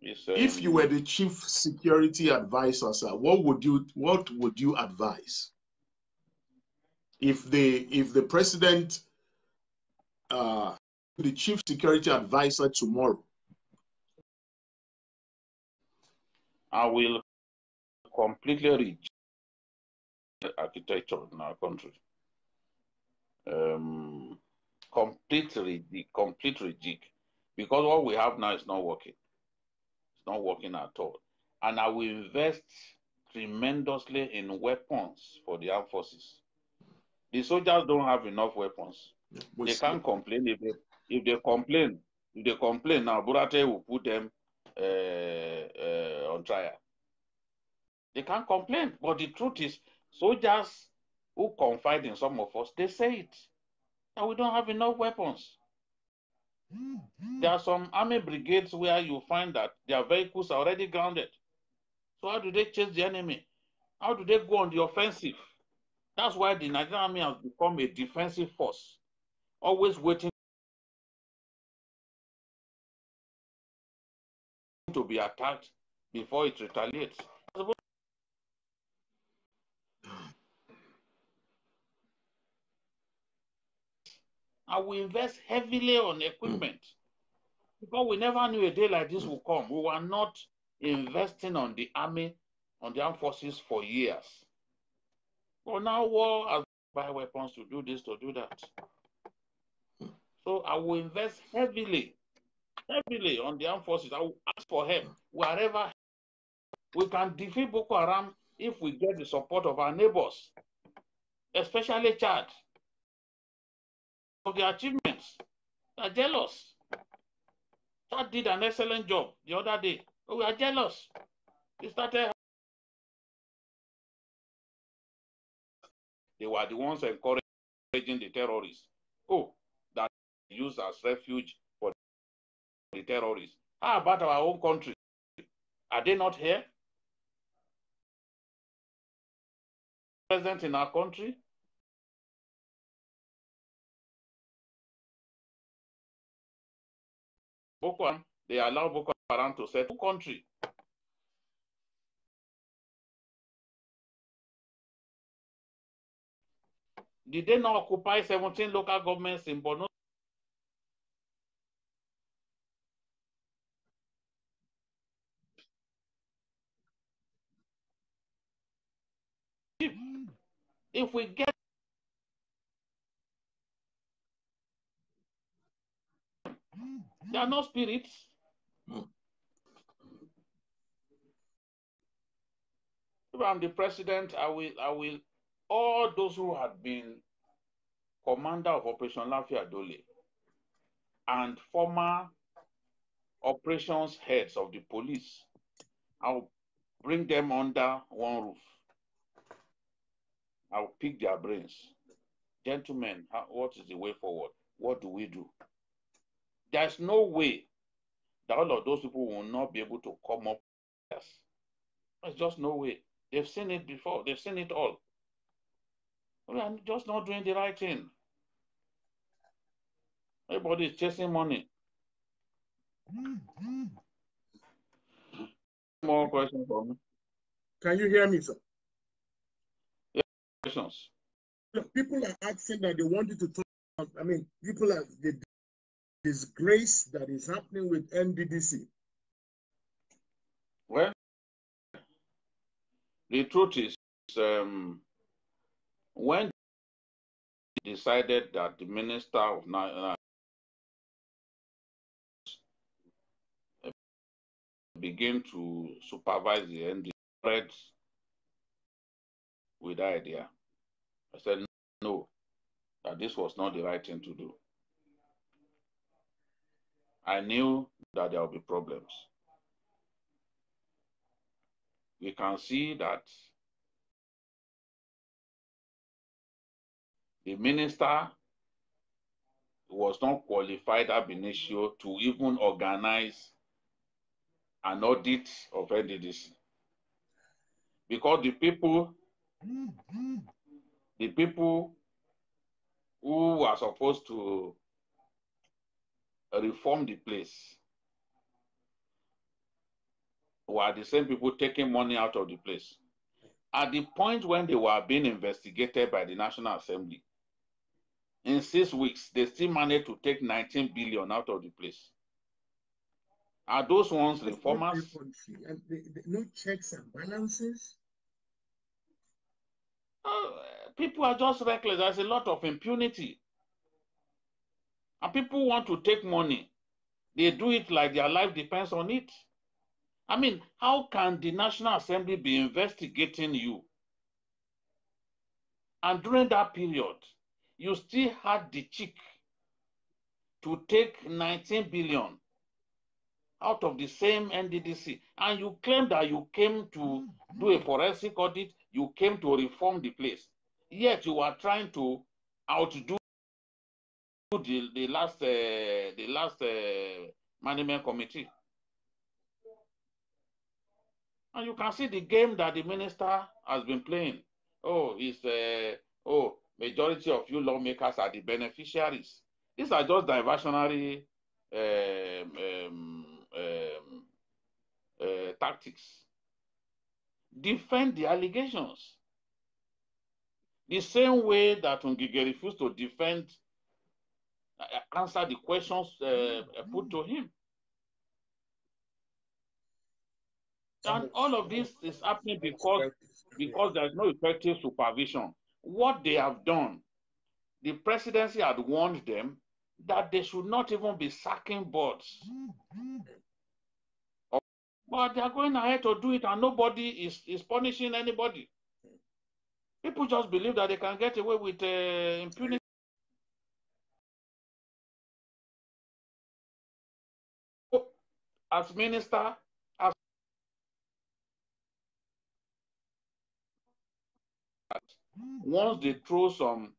If you were the chief security advisor, sir, what would you advise? If the president, the chief security advisor tomorrow, I will completely reject architecture in our country. Complete reject, because what we have now is not working. It's not working at all. And I will invest tremendously in weapons for the armed forces. The soldiers don't have enough weapons. They can't complain. If they complain now, Burate will put them on trial. They can't complain. But the truth is, soldiers who confide in some of us, they say it, that we don't have enough weapons. There are some army brigades where you find that their vehicles are already grounded. So how do they chase the enemy? How do they go on the offensive? That's why the Nigerian army has become a defensive force, always waiting to be attacked before it retaliates. And we invest heavily on equipment because we never knew a day like this would come. We were not investing on the army, on the armed forces for years. But now war has buy weapons to do this, to do that. So I will invest heavily on the armed forces. I will ask for help wherever we can defeat Boko Haram if we get the support of our neighbors, especially Chad. Of the achievements, they are jealous. Chad did an excellent job the other day, but we are jealous. They were the ones encouraging the terrorists. Oh, that used as refuge for the terrorists. How about our own country? Are they not here? Present in our country? Boko Haram, they allow Boko Haram to set the country. Did they not occupy 17 local governments in Borno? If we get they are not spirits. If I'm the president, I will all those who had been commander of Operation Lafia Dole and former operations heads of the police, I'll bring them under one roof. I'll pick their brains. Gentlemen, what is the way forward? What do we do? There's no way that all of those people will not be able to come up. There's just no way. They've seen it before. They've seen it all. We are just not doing the right thing. Everybody is chasing money. More questions for me? Can you hear me, sir? Yeah, questions. People are asking that they want you to talk. I mean, people are the disgrace that is happening with NDDC. Well, the truth is, when they decided that the Minister of begin to supervise the NDDC with that idea, I said no, that this was not the right thing to do. I knew that there would be problems. We can see that the minister was not qualified ab initio to even organize an audit of NDDC. Because the people who are supposed to reform the place were the same people taking money out of the place. At the point when they were being investigated by the National Assembly, in 6 weeks, they still managed to take 19 billion out of the place. Are those ones reformers? And no checks and balances? People are just reckless. There's a lot of impunity. And people want to take money. They do it like their life depends on it. I mean, how can the National Assembly be investigating you? And during that period, you still had the cheek to take 19 billion out of the same NDDC. And you claim that you came to do a forensic audit, you came to reform the place. Yet you are trying to outdo the last management committee. And you can see the game that the minister has been playing. Oh, majority of you lawmakers are the beneficiaries. These are just diversionary tactics. Defend the allegations. The same way that Ngige refused to defend, answer the questions put to him. And all of this is happening because there's no effective supervision. What they have done, the presidency had warned them that they should not even be sacking boards. But they are going ahead to do it and nobody is punishing anybody. People just believe that they can get away with impunity. As minister, once they throw some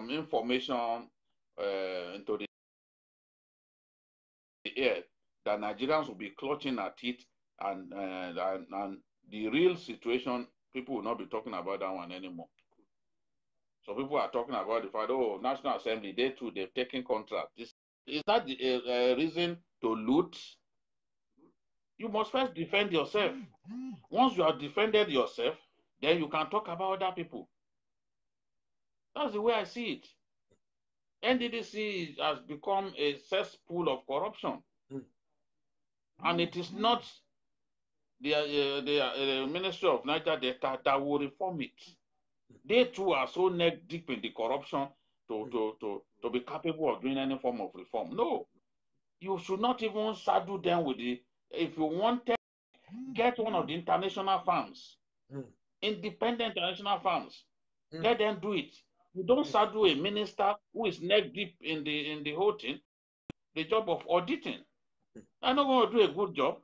information into the air, that Nigerians will be clutching at it, and the real situation, people will not be talking about that one anymore. So people are talking about the fact, oh, National Assembly, they too, they've taken contract. Is that the reason to loot? You must first defend yourself. Once you have defended yourself, then you can talk about other people. That's the way I see it. NDDC has become a cesspool of corruption. And it is not the Ministry of Niger Delta that will reform it. They too are so neck deep in the corruption to be capable of doing any form of reform. No, you should not even saddle them with the, if you want to get one of the international firms, independent international firms, let them do it. You don't saddle a minister who is neck deep in the whole thing, the job of auditing. They're not going to do a good job.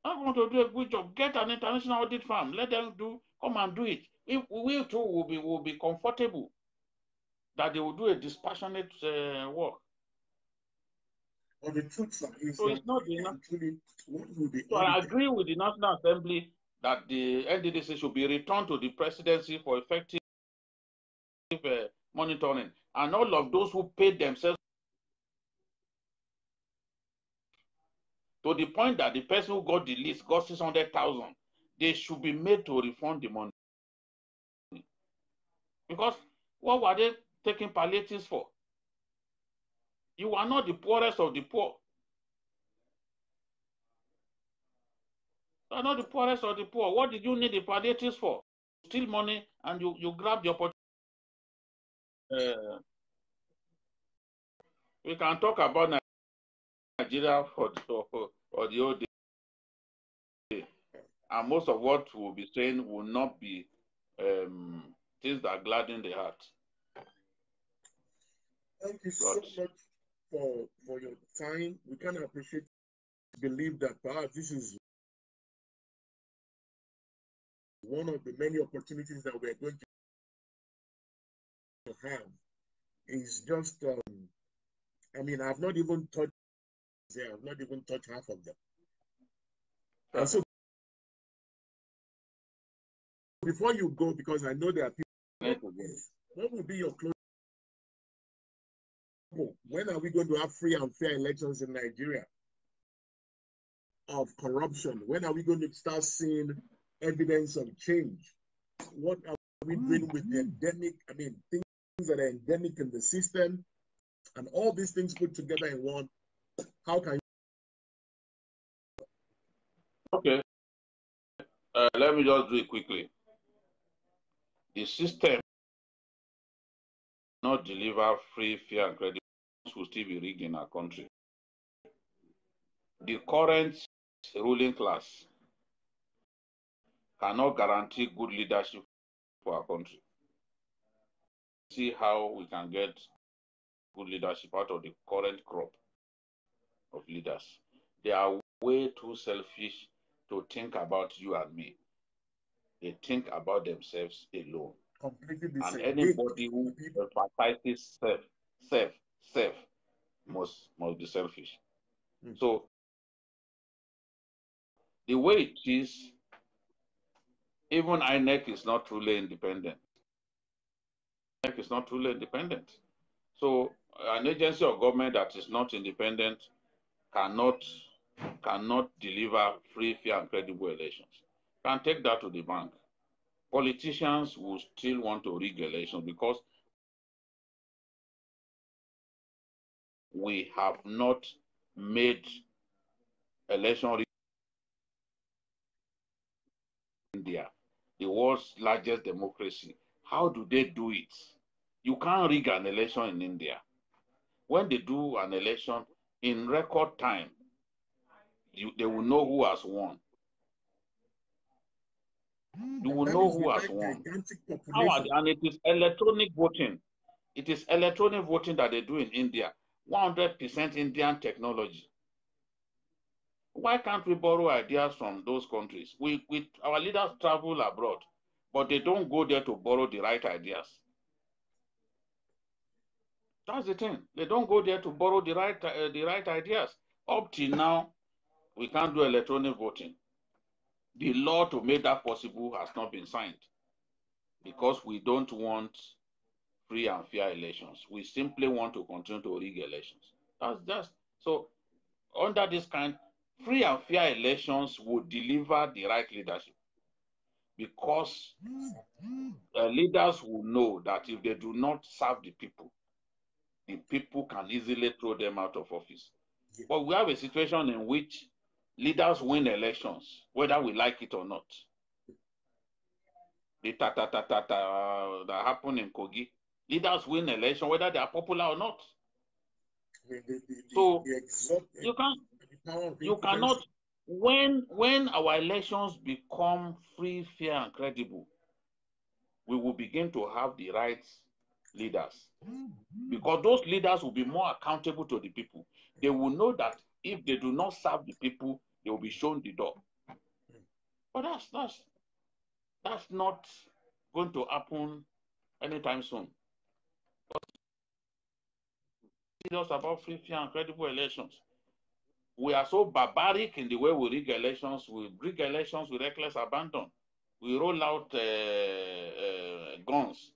I'm going to do a good job. Get an international audit firm. Let them come and do it. If we too will be comfortable that they will do a dispassionate work. But the truth is, so it's not enough. So I agree with the National Assembly that the NDDC should be returned to the presidency for effective monitoring, and all of those who paid themselves to the point that the person who got the list got 600,000, they should be made to refund the money. Because what were they taking palliatives for? You are not the poorest of the poor. You are not the poorest of the poor. What did you need the palliatives for? Steal money and you grab the opportunity. We can talk about Nigeria for the whole day. And most of what we'll be saying will not be things that gladden the heart. Thank you so much for your time. We can appreciate, believe that perhaps this is one of the many opportunities that we're going to have. Is just, I mean, I've not even touched half of them. And so before you go, because I know there are people, What will be your closing? When are we going to have free and fair elections in Nigeria? Of corruption? When are we going to start seeing evidence of change? What are we doing with the endemic, things that are endemic in the system, and all these things put together in one? How can you? Okay, let me just do it quickly. The system not deliver free, fair, and credible will still be rigged in our country. The current ruling class cannot guarantee good leadership for our country. See how we can get good leadership out of the current crop of leaders. They are way too selfish to think about you and me. They think about themselves alone. Completely and anybody who emphasizes self must be selfish. So the way it is, even INEC is not truly independent. INEC is not truly independent. So an agency of government that is not independent cannot deliver free, fair, and credible elections. Can take that to the bank. Politicians will still want to rig elections because we have not made election in India, the world's largest democracy. How do they do it? You can't rig an election in India. When they do an election in record time, they will know who has won. You will know who has won. And it is electronic voting. It is electronic voting that they do in India. 100% Indian technology. Why can't we borrow ideas from those countries? Our leaders travel abroad, but they don't go there to borrow the right ideas. That's the thing. They don't go there to borrow the right ideas. Up till now, we can't do electronic voting. The law to make that possible has not been signed because we don't want free and fair elections. We simply want to continue to rig elections. That's just so. Under this kind, free and fair elections would deliver the right leadership because leaders will know that if they do not serve the people can easily throw them out of office. Yeah. But we have a situation in which leaders win elections, whether we like it or not. The that happened in Kogi, leaders win elections, whether they are popular or not. You cannot, when our elections become free, fair, and credible, we will begin to have the right leaders. Because those leaders will be more accountable to the people. They will know that if they do not serve the people, they will be shown the door. But that's not going to happen anytime soon. Just about free, fair, and credible elections. We are so barbaric in the way we rig elections. We rig elections with reckless abandon. We roll out guns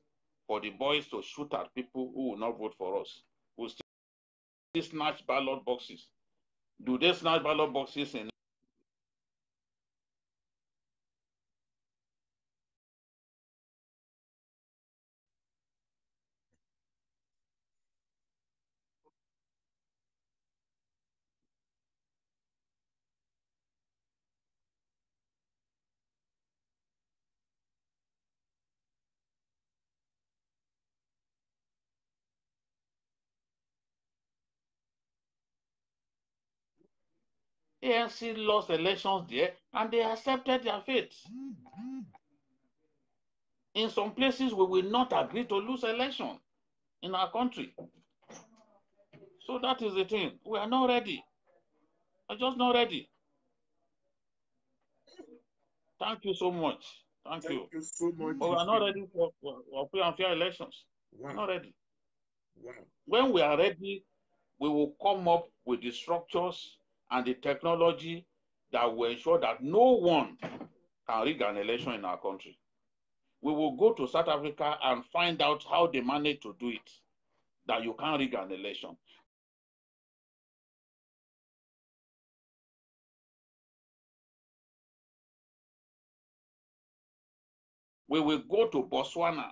for the boys to shoot at people who will not vote for us. We still snatch ballot boxes. Do they snatch ballot boxes in ANC lost elections there and they accepted their fate. In some places, we will not agree to lose election in our country. So that is the thing. We are not ready. We're just not ready. Thank you so much. Thank you so much. But we are not ready for free and fair elections. Wow. Not ready. Wow. When we are ready, we will come up with the structures and the technology that will ensure that no one can rig an election in our country. We will go to South Africa and find out how they manage to do it, that you can't rig an election. We will go to Botswana,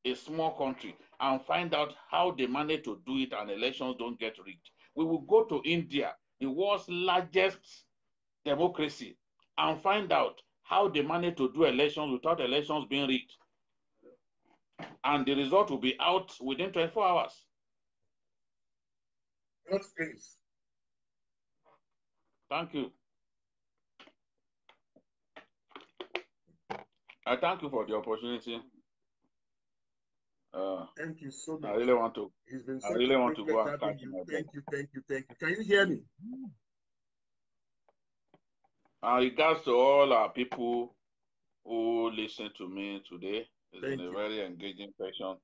a small country, and find out how they manage to do it and elections don't get rigged. We will go to India, the world's largest democracy, and find out how they manage to do elections without elections being rigged. And the result will be out within 24 hours. God's grace. Thank you. I thank you for the opportunity. Thank you so much. I really want to. It's been I really want to go and having catch you. my Thank you, thank you, thank you. Can you hear me? And regards to all our people who listen to me today, it's Thank been a you. very engaging session.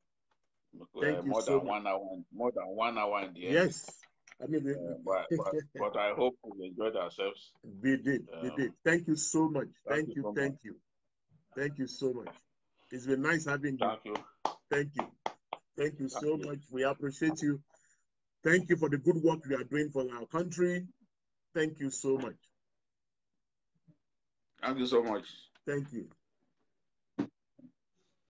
Thank you more so than much. 1 hour, more than 1 hour in the end. Yes. I mean, but I hope we enjoyed ourselves. We did. Thank you so much. Thank you. So Thank you. Thank you so much. It's been nice having you. Thank you. Thank you. Thank you so much. We appreciate you. Thank you for the good work you are doing for our country. Thank you so much. Thank you so much. Thank you.